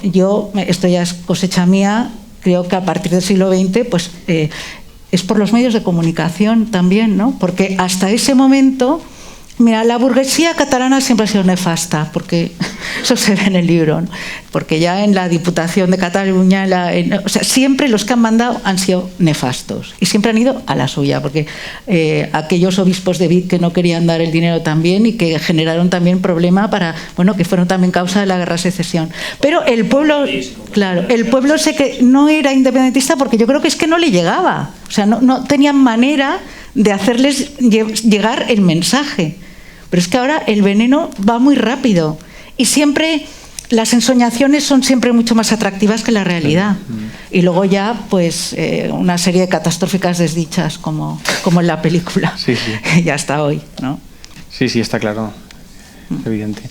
[SPEAKER 3] esto ya es cosecha mía, creo que a partir del siglo XX, pues es por los medios de comunicación también, ¿no? Porque hasta ese momento, mira, la burguesía catalana siempre ha sido nefasta, porque eso se ve en el libro, ¿no? Porque ya en la Diputación de Cataluña, o sea, siempre los que han mandado han sido nefastos y siempre han ido a la suya, porque aquellos obispos de Vic que no querían dar el dinero también y que generaron también problema que fueron también causa de la guerra de secesión. Pero el pueblo, claro, el pueblo sé que no era independentista porque yo creo que es que no le llegaba, o sea, no tenían manera de hacerles llegar el mensaje. Pero es que ahora el veneno va muy rápido y siempre las ensoñaciones son siempre mucho más atractivas que la realidad. Y luego ya, pues, una serie de catastróficas desdichas como en la película.
[SPEAKER 4] Sí, sí.
[SPEAKER 3] Ya hasta hoy, ¿no?
[SPEAKER 4] Sí, sí, está claro. Evidente.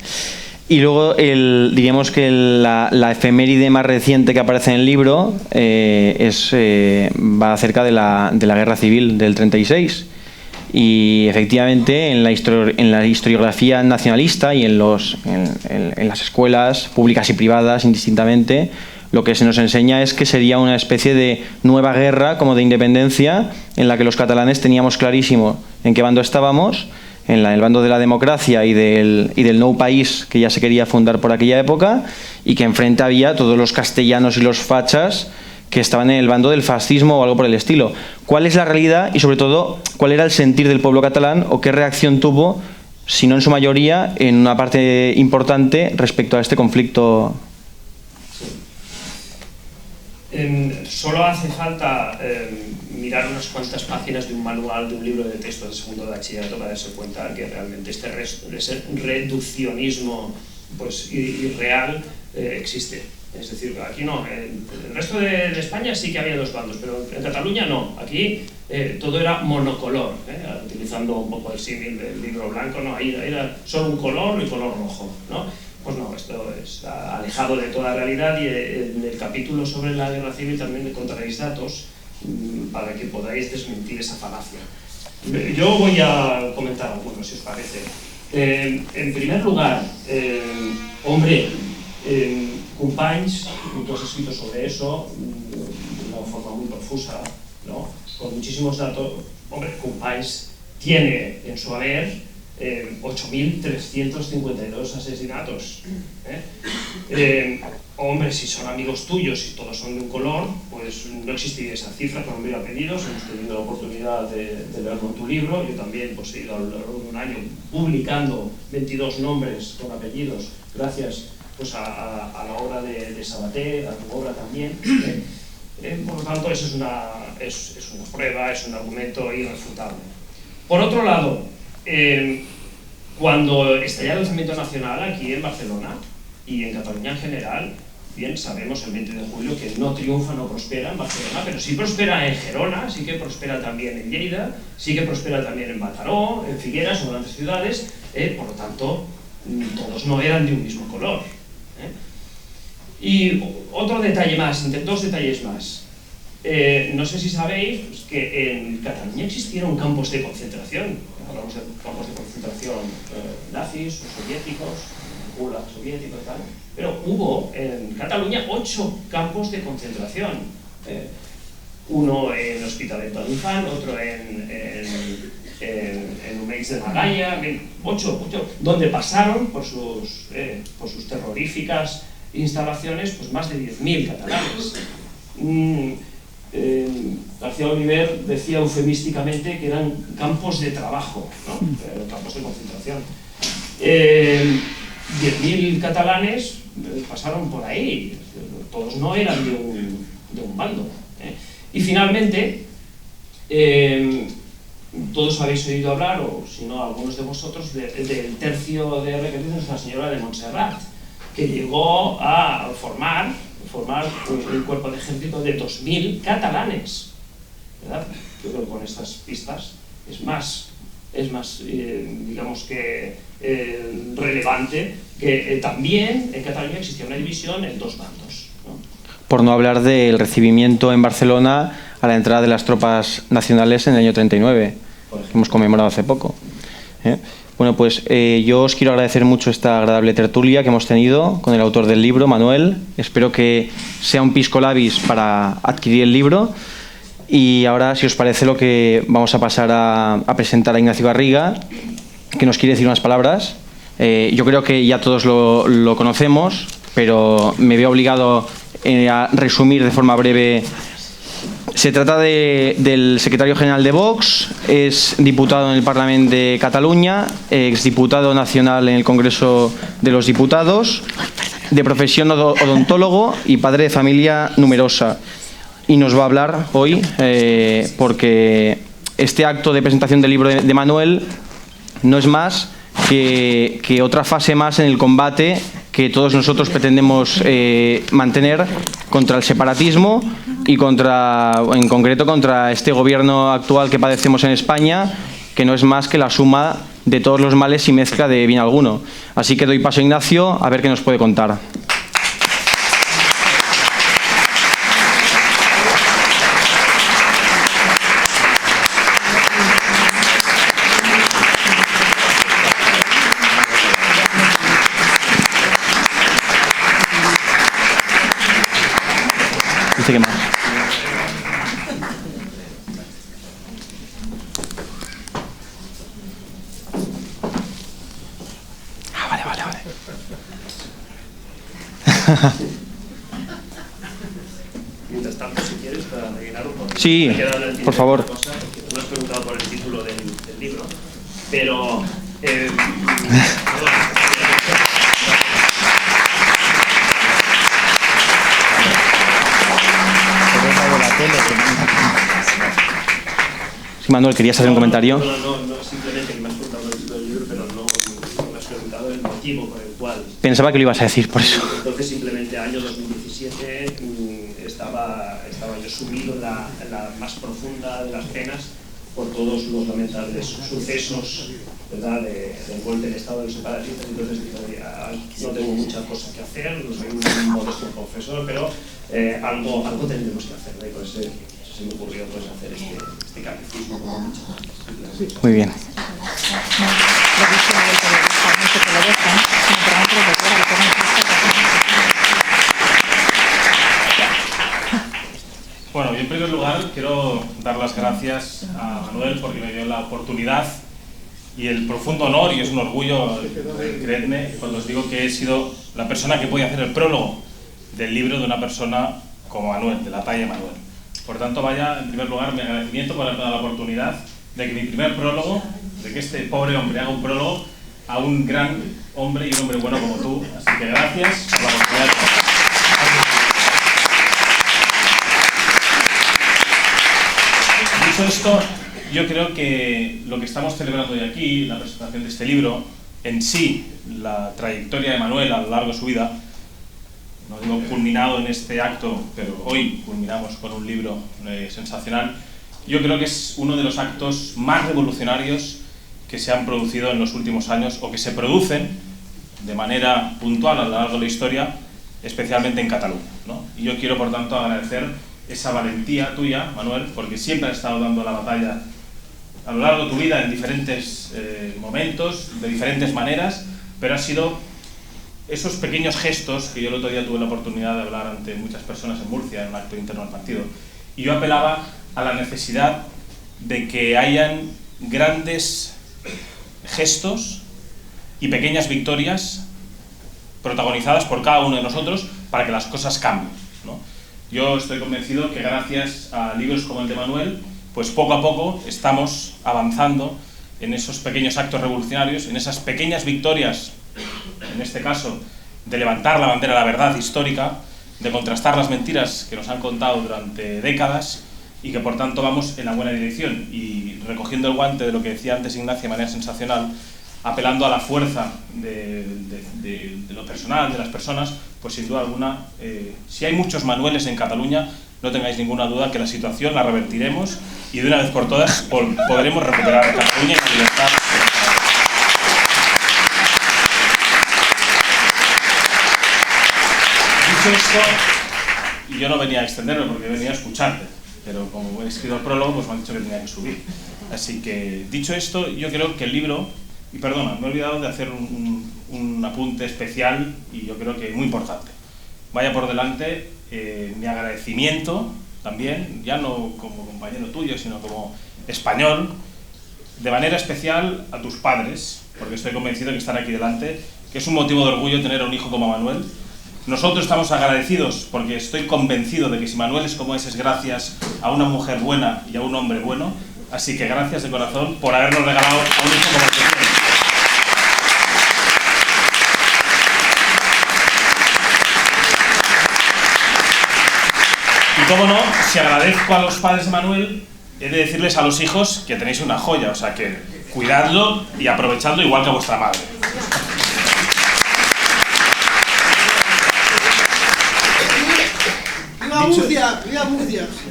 [SPEAKER 4] Y luego, diríamos que la efeméride más reciente que aparece en el libro va acerca de la Guerra Civil del 36. Y efectivamente en la historiografía nacionalista y en las escuelas públicas y privadas indistintamente, lo que se nos enseña es que sería una especie de nueva guerra como de independencia en la que los catalanes teníamos clarísimo en qué bando estábamos, en el bando de la democracia y del nou país que ya se quería fundar por aquella época, y que enfrente había todos los castellanos y los fachas que estaban en el bando del fascismo o algo por el estilo. ¿Cuál es la realidad y, sobre todo, cuál era el sentir del pueblo catalán o qué reacción tuvo, si no en su mayoría, en una parte importante respecto a este conflicto?
[SPEAKER 5] Solo hace falta mirar unas cuantas páginas de un manual, de un libro de texto de segundo de bachillerato para darse cuenta que realmente este reduccionismo pues, irreal existe. Es decir, aquí no, el resto de España sí que había dos bandos, pero en Cataluña no. Aquí todo era monocolor, utilizando un poco el símil del libro blanco, no, ahí era solo un color y color rojo, ¿no? Pues no, esto es alejado de toda realidad, y en el capítulo sobre la guerra civil también encontraréis datos para que podáis desmentir esa falacia. Yo voy a comentar algunos, si os parece. En primer lugar, hombre, companys, tú has escrito sobre eso de una forma muy profusa, ¿no? Con muchísimos datos. Hombre, companys tiene en su haber 8.352 asesinatos. Hombre, si son amigos tuyos y todos son de un color, pues no existiría esa cifra con nombre y apellidos. Hemos tenido la oportunidad de leerlo en tu libro. Yo también pues, he ido a lo largo de un año publicando 22 nombres con apellidos, gracias pues, a la obra de Sabater, a tu obra también. Por lo tanto, eso es una prueba, es un argumento irrefutable. Por otro lado, cuando estalla el alzamiento nacional aquí en Barcelona y en Cataluña en general, bien sabemos el 20 de julio que no triunfa, no prospera en Barcelona, pero sí prospera en Gerona, sí que prospera también en Lleida, sí que prospera también en Mataró, en Figueras, son grandes ciudades, por lo tanto, todos no eran de un mismo color. Y otro detalle más, dos detalles más. No sé si sabéis pues, que en Cataluña existieron campos de concentración. Hablamos de campos de concentración nazis o soviéticos, gulag soviético y tal. Pero hubo en Cataluña 8 campos de concentración. Uno en Hospitalet de l'Infant, otro en Umeix de la Galla, 8, donde pasaron por sus terroríficas instalaciones pues más de 10.000 catalanes. García Oliver decía eufemísticamente que eran campos de trabajo, ¿no? Campos de concentración. 10.000 catalanes pasaron por ahí, todos no eran de un bando. Y finalmente, todos habéis oído hablar, o si no, algunos de vosotros, del tercio de requeridos de Nuestra Señora de Montserrat, que llegó a formar un cuerpo de ejército de 2.000 catalanes, ¿verdad? Yo creo que con estas pistas es más digamos que relevante que también en Cataluña existía una división en 2 bandos, ¿no?
[SPEAKER 4] Por no hablar del recibimiento en Barcelona a la entrada de las tropas nacionales en el año 39, que hemos conmemorado hace poco. Bueno, pues yo os quiero agradecer mucho esta agradable tertulia que hemos tenido con el autor del libro, Manuel. Espero que sea un pisco labis para adquirir el libro. Y ahora, si os parece, lo que vamos a pasar a presentar a Ignacio Garriga, que nos quiere decir unas palabras. Yo creo que ya todos lo conocemos, pero me veo obligado a resumir de forma breve. Se trata del secretario general de Vox, es diputado en el Parlamento de Cataluña, exdiputado nacional en el Congreso de los Diputados, de profesión odontólogo y padre de familia numerosa. Y nos va a hablar hoy porque este acto de presentación del libro de Manuel no es más que otra fase más en el combate que todos nosotros pretendemos mantener contra el separatismo y en concreto contra este gobierno actual que padecemos en España, que no es más que la suma de todos los males y mezcla de bien alguno. Así que doy paso a Ignacio a ver qué nos puede contar. ¿Qué más? Vale.
[SPEAKER 5] Mientras tanto, si quieres, para rellenar un poco.
[SPEAKER 4] Sí, por favor.
[SPEAKER 5] Tú me has preguntado por el título del libro, pero...
[SPEAKER 4] Sí, Manuel, ¿querías hacer un comentario?
[SPEAKER 5] No, simplemente que me has preguntado el título del libro, pero no me has preguntado el motivo por el cual.
[SPEAKER 4] Pensaba que lo ibas a decir, por eso.
[SPEAKER 5] Entonces, simplemente, año 2017, estaba yo sumido en la más profunda de las penas por todos los lamentables sucesos, ¿verdad?, de envuelto en el estado del separatismo. Entonces dije, no tengo muchas cosas que hacer, no soy un modesto profesor, pero algo tendremos que hacer, ¿no? Y por eso se me ocurrió pues hacer este catecismo como mucho.
[SPEAKER 4] Muy bien.
[SPEAKER 6] Bueno, yo en primer lugar quiero dar las gracias a Manuel porque me dio la oportunidad y el profundo honor, y es un orgullo, creedme, cuando os digo que he sido la persona que puede hacer el prólogo del libro de una persona como Manuel, de la talla de Manuel. Por tanto, vaya, en primer lugar, mi agradecimiento por haberme dado la oportunidad de que mi primer prólogo, de que este pobre hombre haga un prólogo a un gran hombre y un hombre bueno como tú. Así que gracias por la oportunidad. Dicho esto, yo creo que lo que estamos celebrando hoy aquí, la presentación de este libro, en sí, la trayectoria de Manuel a lo largo de su vida, no digo culminado en este acto, pero hoy culminamos con un libro sensacional, yo creo que es uno de los actos más revolucionarios que se han producido en los últimos años o que se producen de manera puntual a lo largo de la historia, especialmente en Cataluña, ¿no? Y yo quiero, por tanto, agradecer esa valentía tuya, Manuel, porque siempre has estado dando la batalla a lo largo de tu vida en diferentes momentos, de diferentes maneras, pero ha sido esos pequeños gestos que yo el otro día tuve la oportunidad de hablar ante muchas personas en Murcia, en un acto interno del partido, y yo apelaba a la necesidad de que hayan grandes gestos y pequeñas victorias protagonizadas por cada uno de nosotros para que las cosas cambien, ¿no? Yo estoy convencido que gracias a libros como el de Manuel, pues poco a poco estamos avanzando en esos pequeños actos revolucionarios, en esas pequeñas victorias, en este caso, de levantar la bandera de la verdad histórica, de contrastar las mentiras que nos han contado durante décadas y que por tanto vamos en la buena dirección. Y recogiendo el guante de lo que decía antes Ignacio de manera sensacional, apelando a la fuerza de lo personal, de las personas, pues sin duda alguna, si hay muchos Manueles en Cataluña, no tengáis ninguna duda que la situación la revertiremos y de una vez por todas podremos recuperar Cataluña y la libertad. Dicho esto, yo no venía a extenderlo porque venía a escucharte, pero como he escrito el prólogo, pues me han dicho que tenía que subir. Así que, dicho esto, yo creo que el libro, y perdona, me he olvidado de hacer un apunte especial y yo creo que muy importante. Vaya por delante mi agradecimiento también, ya no como compañero tuyo, sino como español, de manera especial a tus padres, porque estoy convencido que están aquí delante, que es un motivo de orgullo tener a un hijo como Manuel. Nosotros estamos agradecidos porque estoy convencido de que si Manuel es como es gracias a una mujer buena y a un hombre bueno, así que gracias de corazón por habernos regalado a un hijo como el que tienes. Y cómo no, si agradezco a los padres de Manuel, he de decirles a los hijos que tenéis una joya, o sea que cuidadlo y aprovechadlo igual que a vuestra madre.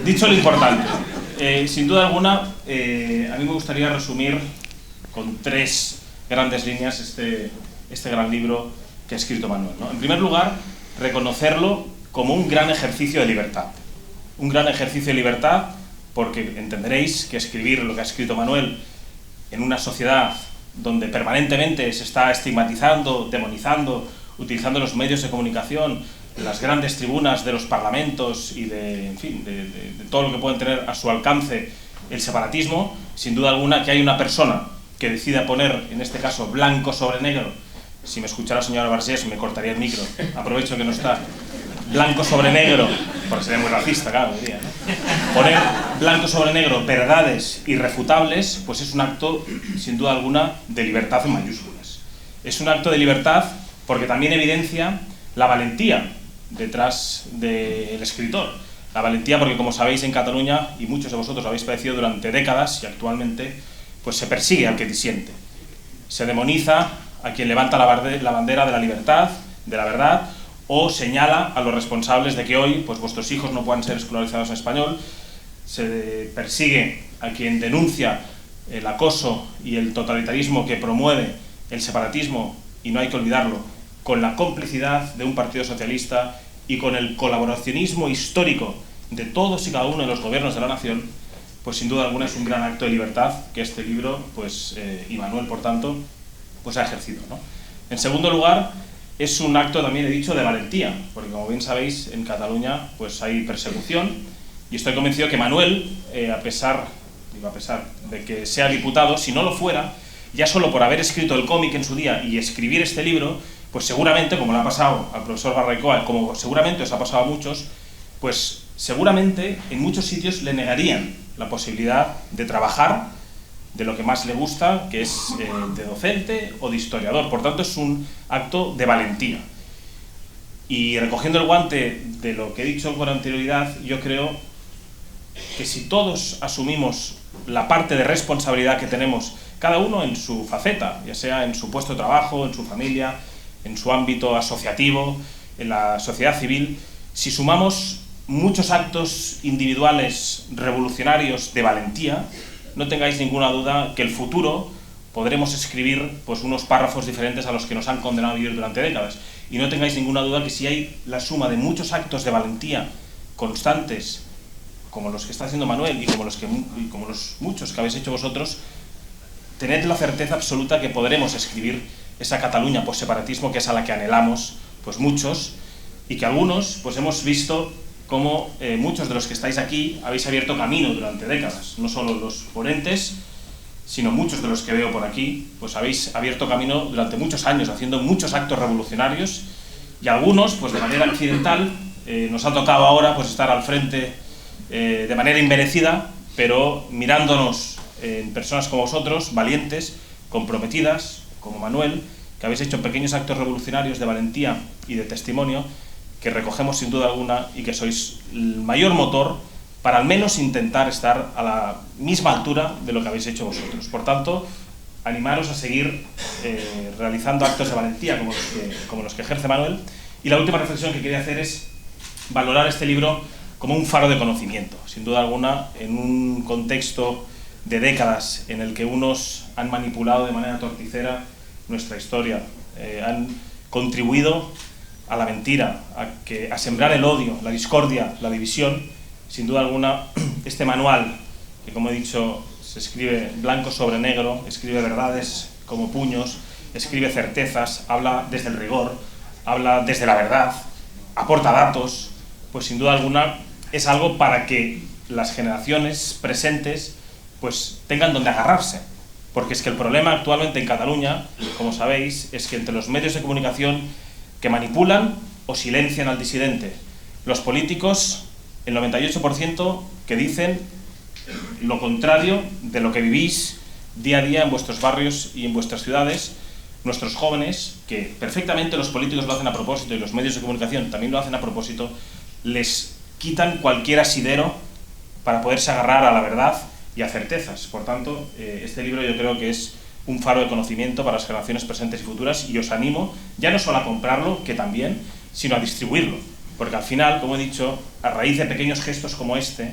[SPEAKER 6] Dicho lo importante, sin duda alguna, a mí me gustaría resumir con 3 grandes líneas este gran libro que ha escrito Manuel, ¿no? En primer lugar, reconocerlo como un gran ejercicio de libertad. Un gran ejercicio de libertad porque entenderéis que escribir lo que ha escrito Manuel en una sociedad donde permanentemente se está estigmatizando, demonizando, utilizando los medios de comunicación, las grandes tribunas de los parlamentos y en fin, de todo lo que pueden tener a su alcance el separatismo, sin duda alguna que hay una persona que decida poner, en este caso, blanco sobre negro. Si me escuchara la señora Vergés me cortaría el micro, aprovecho que no está. Blanco sobre negro, porque sería muy racista, claro, diría, ¿no? Poner blanco sobre negro verdades irrefutables, pues es un acto, sin duda alguna, de libertad en mayúsculas. Es un acto de libertad porque también evidencia la valentía detrás del escritor. La valentía porque, como sabéis, en Cataluña, y muchos de vosotros lo habéis padecido durante décadas y actualmente, pues se persigue al que disiente. Se demoniza a quien levanta la bandera de la libertad, de la verdad, o señala a los responsables de que hoy pues vuestros hijos no puedan ser escolarizados en español. Se persigue a quien denuncia el acoso y el totalitarismo que promueve el separatismo, y no hay que olvidarlo, con la complicidad de un partido socialista y con el colaboracionismo histórico de todos y cada uno de los gobiernos de la nación, pues sin duda alguna es un gran acto de libertad que este libro, pues, y Manuel, por tanto, pues ha ejercido, ¿no? En segundo lugar, es un acto, también he dicho, de valentía, porque como bien sabéis, en Cataluña pues hay persecución, y estoy convencido que Manuel, a pesar de que sea diputado, si no lo fuera, ya solo por haber escrito el cómic en su día y escribir este libro, pues seguramente, como le ha pasado al profesor Barracoa, como seguramente os ha pasado a muchos, pues seguramente en muchos sitios le negarían la posibilidad de trabajar de lo que más le gusta, que es de docente o de historiador. Por tanto, es un acto de valentía. Y recogiendo el guante de lo que he dicho con anterioridad, yo creo que si todos asumimos la parte de responsabilidad que tenemos, cada uno en su faceta, ya sea en su puesto de trabajo, en su familia, en su ámbito asociativo, en la sociedad civil, si sumamos muchos actos individuales revolucionarios de valentía, no tengáis ninguna duda que el futuro podremos escribir pues unos párrafos diferentes a los que nos han condenado a vivir durante décadas. Y no tengáis ninguna duda que si hay la suma de muchos actos de valentía constantes, como los que está haciendo Manuel y como los muchos que habéis hecho vosotros, tened la certeza absoluta que podremos escribir esa Cataluña post-separatismo que es a la que anhelamos pues muchos, y que algunos pues hemos visto como muchos de los que estáis aquí habéis abierto camino durante décadas. No solo los ponentes, sino muchos de los que veo por aquí, pues habéis abierto camino durante muchos años, haciendo muchos actos revolucionarios, y algunos, pues de manera accidental, nos ha tocado ahora pues estar al frente de manera inmerecida, pero mirándonos en personas como vosotros, valientes, comprometidas, como Manuel, que habéis hecho pequeños actos revolucionarios de valentía y de testimonio, que recogemos sin duda alguna y que sois el mayor motor para al menos intentar estar a la misma altura de lo que habéis hecho vosotros. Por tanto, animaros a seguir realizando actos de valentía como los que ejerce Manuel. Y la última reflexión que quería hacer es valorar este libro como un faro de conocimiento. Sin duda alguna, en un contexto de décadas en el que unos han manipulado de manera torticera nuestra historia, han contribuido a la mentira, a sembrar el odio, la discordia, la división. Sin duda alguna, este manual, que como he dicho, se escribe blanco sobre negro, escribe verdades como puños, escribe certezas, habla desde el rigor, habla desde la verdad, aporta datos, pues sin duda alguna es algo para que las generaciones presentes pues tengan donde agarrarse. Porque es que el problema actualmente en Cataluña, como sabéis, es que entre los medios de comunicación que manipulan o silencian al disidente, los políticos, el 98% que dicen lo contrario de lo que vivís día a día en vuestros barrios y en vuestras ciudades, nuestros jóvenes, que perfectamente los políticos lo hacen a propósito y los medios de comunicación también lo hacen a propósito, les quitan cualquier asidero para poderse agarrar a la verdad y a certezas. Por tanto, este libro yo creo que es un faro de conocimiento para las generaciones presentes y futuras, y os animo ya no solo a comprarlo, que también, sino a distribuirlo, porque al final, como he dicho, a raíz de pequeños gestos como este,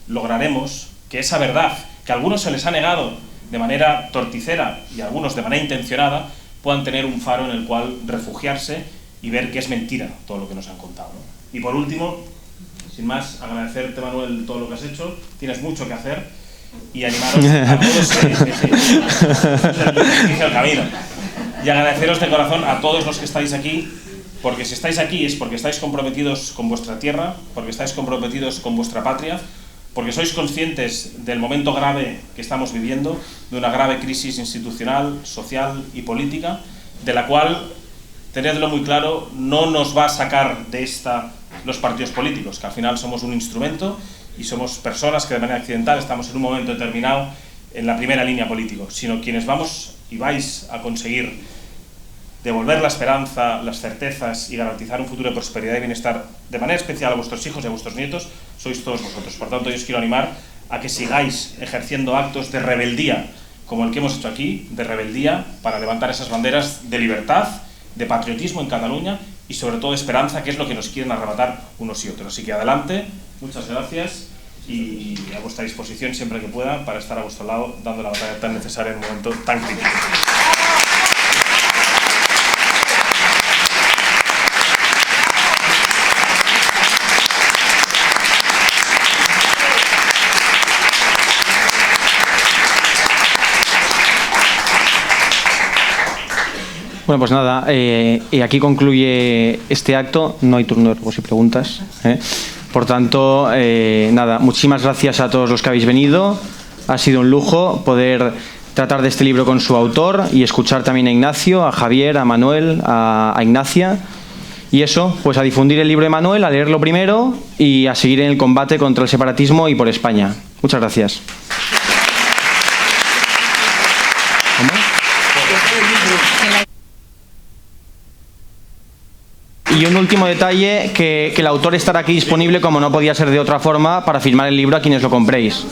[SPEAKER 6] lograremos que esa verdad, que a algunos se les ha negado de manera torticera y a algunos de manera intencionada, puedan tener un faro en el cual refugiarse y ver que es mentira todo lo que nos han contado, ¿no? Y por último, sin más, agradecerte, Manuel, todo lo que has hecho. Tienes mucho que hacer, y animaros a todos el camino, y agradeceros de corazón a todos los que estáis aquí, porque si estáis aquí es porque estáis comprometidos con vuestra tierra, porque estáis comprometidos con vuestra patria, porque sois conscientes del momento grave que estamos viviendo, de una grave crisis institucional, social y política, de la cual, tenedlo muy claro, no nos va a sacar de esta los partidos políticos, que al final somos un instrumento y somos personas que de manera accidental estamos en un momento determinado en la primera línea política, sino quienes vamos y vais a conseguir devolver la esperanza, las certezas y garantizar un futuro de prosperidad y bienestar de manera especial a vuestros hijos y a vuestros nietos, sois todos vosotros. Por tanto, yo os quiero animar a que sigáis ejerciendo actos de rebeldía, como el que hemos hecho aquí, de rebeldía para levantar esas banderas de libertad, de patriotismo en Cataluña y sobre todo de esperanza, que es lo que nos quieren arrebatar unos y otros. Así que adelante, muchas gracias, y a vuestra disposición siempre que pueda para estar a vuestro lado dando la batalla tan necesaria en un momento tan crítico.
[SPEAKER 4] Bueno, pues nada, y aquí concluye este acto. No hay turno de robos y preguntas. Por tanto, nada, muchísimas gracias a todos los que habéis venido. Ha sido un lujo poder tratar de este libro con su autor y escuchar también a Ignacio, a Javier, a Manuel, a Ignacia. Y eso, pues a difundir el libro de Manuel, a leerlo primero y a seguir en el combate contra el separatismo y por España. Muchas gracias. Y un último detalle, que el autor estará aquí disponible, como no podía ser de otra forma, para firmar el libro a quienes lo compréis.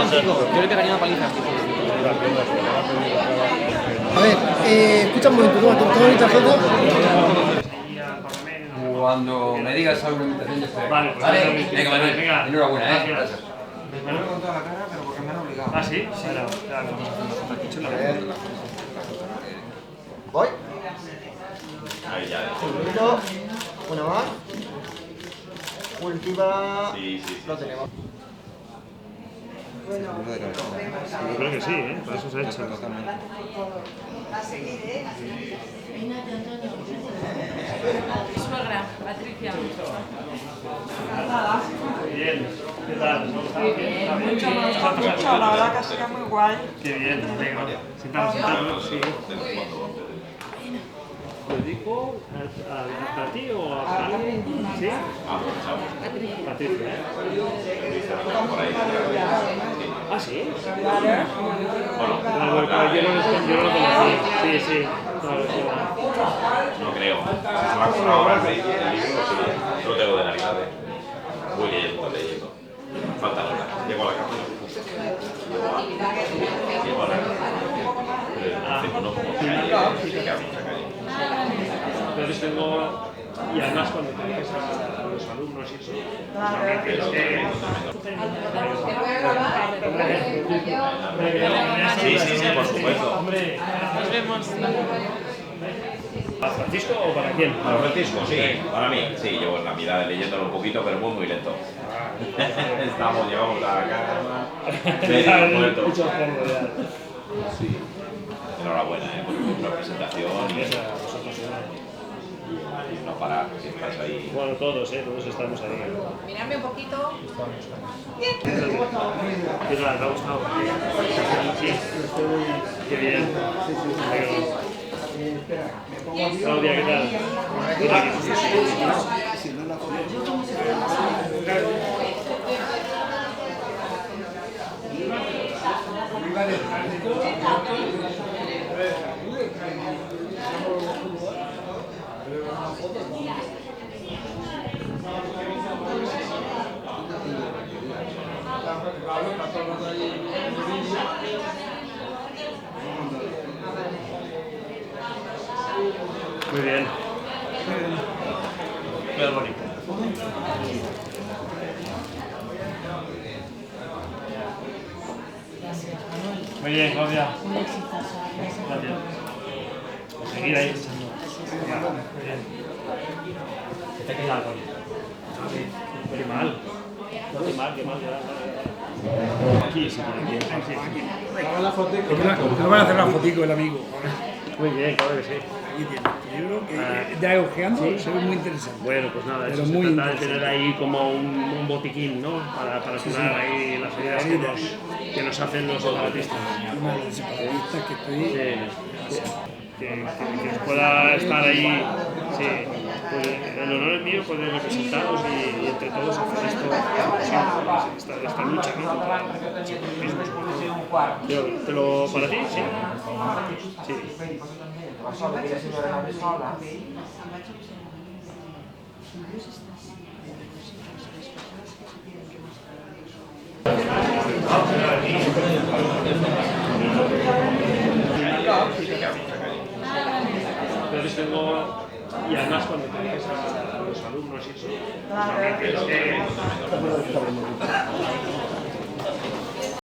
[SPEAKER 7] Yo le pegaría una paliza. A ver, escucha un momento, toma ahorita foto.
[SPEAKER 8] Cuando me digas alguna invitación, yo estoy.
[SPEAKER 5] Vale, pues
[SPEAKER 8] vale. Venga, Manuel.
[SPEAKER 5] Venga.
[SPEAKER 8] Enhorabuena,
[SPEAKER 5] Gracias.
[SPEAKER 8] Me lo he contado la cara, pero porque me han obligado.
[SPEAKER 5] ¿Ah, sí? Claro, claro.
[SPEAKER 7] Voy. Ahí ya. Una más. Última. Sí. Lo tenemos.
[SPEAKER 5] Yo creo que sí, ¿eh? Para eso se ha hecho.
[SPEAKER 9] A seguir, ¿eh? Suegra, Patricia.
[SPEAKER 5] Bien, ¿qué tal?
[SPEAKER 9] Muy bien, mucho, la verdad que ha sido muy guay.
[SPEAKER 5] Qué bien, me alegro. Sentaros, sí. ¿Lo dedico a ti o a alguien? ¿Sí? Patricia, ¿eh? ¿Ah, sí? Claro, yo no lo conocí. Sí. Claro.
[SPEAKER 10] No creo. Si se va a ahora el libro, sí. Lo tengo de Navidad. Voy leyendo. Faltan horas. Llego a la cama. Llego a la cama. Pero no como que hay que
[SPEAKER 5] entonces tengo, y además cuando te dices a los alumnos y eso, también tienes que...
[SPEAKER 10] Sí, por supuesto.
[SPEAKER 5] Hombre, nos vemos. ¿Para Francisco o para quién?
[SPEAKER 10] Para Francisco, sí. Para mí, sí. Llevo en la mirada leyéndolo un poquito, pero muy lento. Llevamos la cara. Muerto. Sí. Enhorabuena, por la presentación y no parar, que estás ahí.
[SPEAKER 5] Bueno, todos estamos ahí.
[SPEAKER 9] Miradme un poquito.
[SPEAKER 5] ¿Qué tal? ¿Te ha gustado? Sí. Qué bien. Claudia, ¿qué tal? Muy bien. Muy bonito. Muy bien, Claudia. Gracias. Seguir ahí. ¿Qué te queda con? Qué mal. Qué mal. Aquí, sí, por aquí.
[SPEAKER 7] No van a hacer una fotico el amigo.
[SPEAKER 5] Muy bien, claro que sí.
[SPEAKER 7] Aquí tiene este libro que ya ojeando, se ve muy interesante.
[SPEAKER 5] Bueno, pues nada,
[SPEAKER 7] pero
[SPEAKER 5] eso
[SPEAKER 7] muy
[SPEAKER 5] se trata de tener ahí como un botiquín, ¿no? Para curar ahí las heridas que nos hacen los separatistas.
[SPEAKER 7] Una de los separatistas que estoy...
[SPEAKER 5] Sí. Que pueda estar ahí, sí. Pues el honor es mío poder representaros y entre todos hacer esta lucha, ¿no? ¿Para ti? Sí. Sí. Entonces tengo, y además cuando te dices a los alumnos y eso, también tienes que...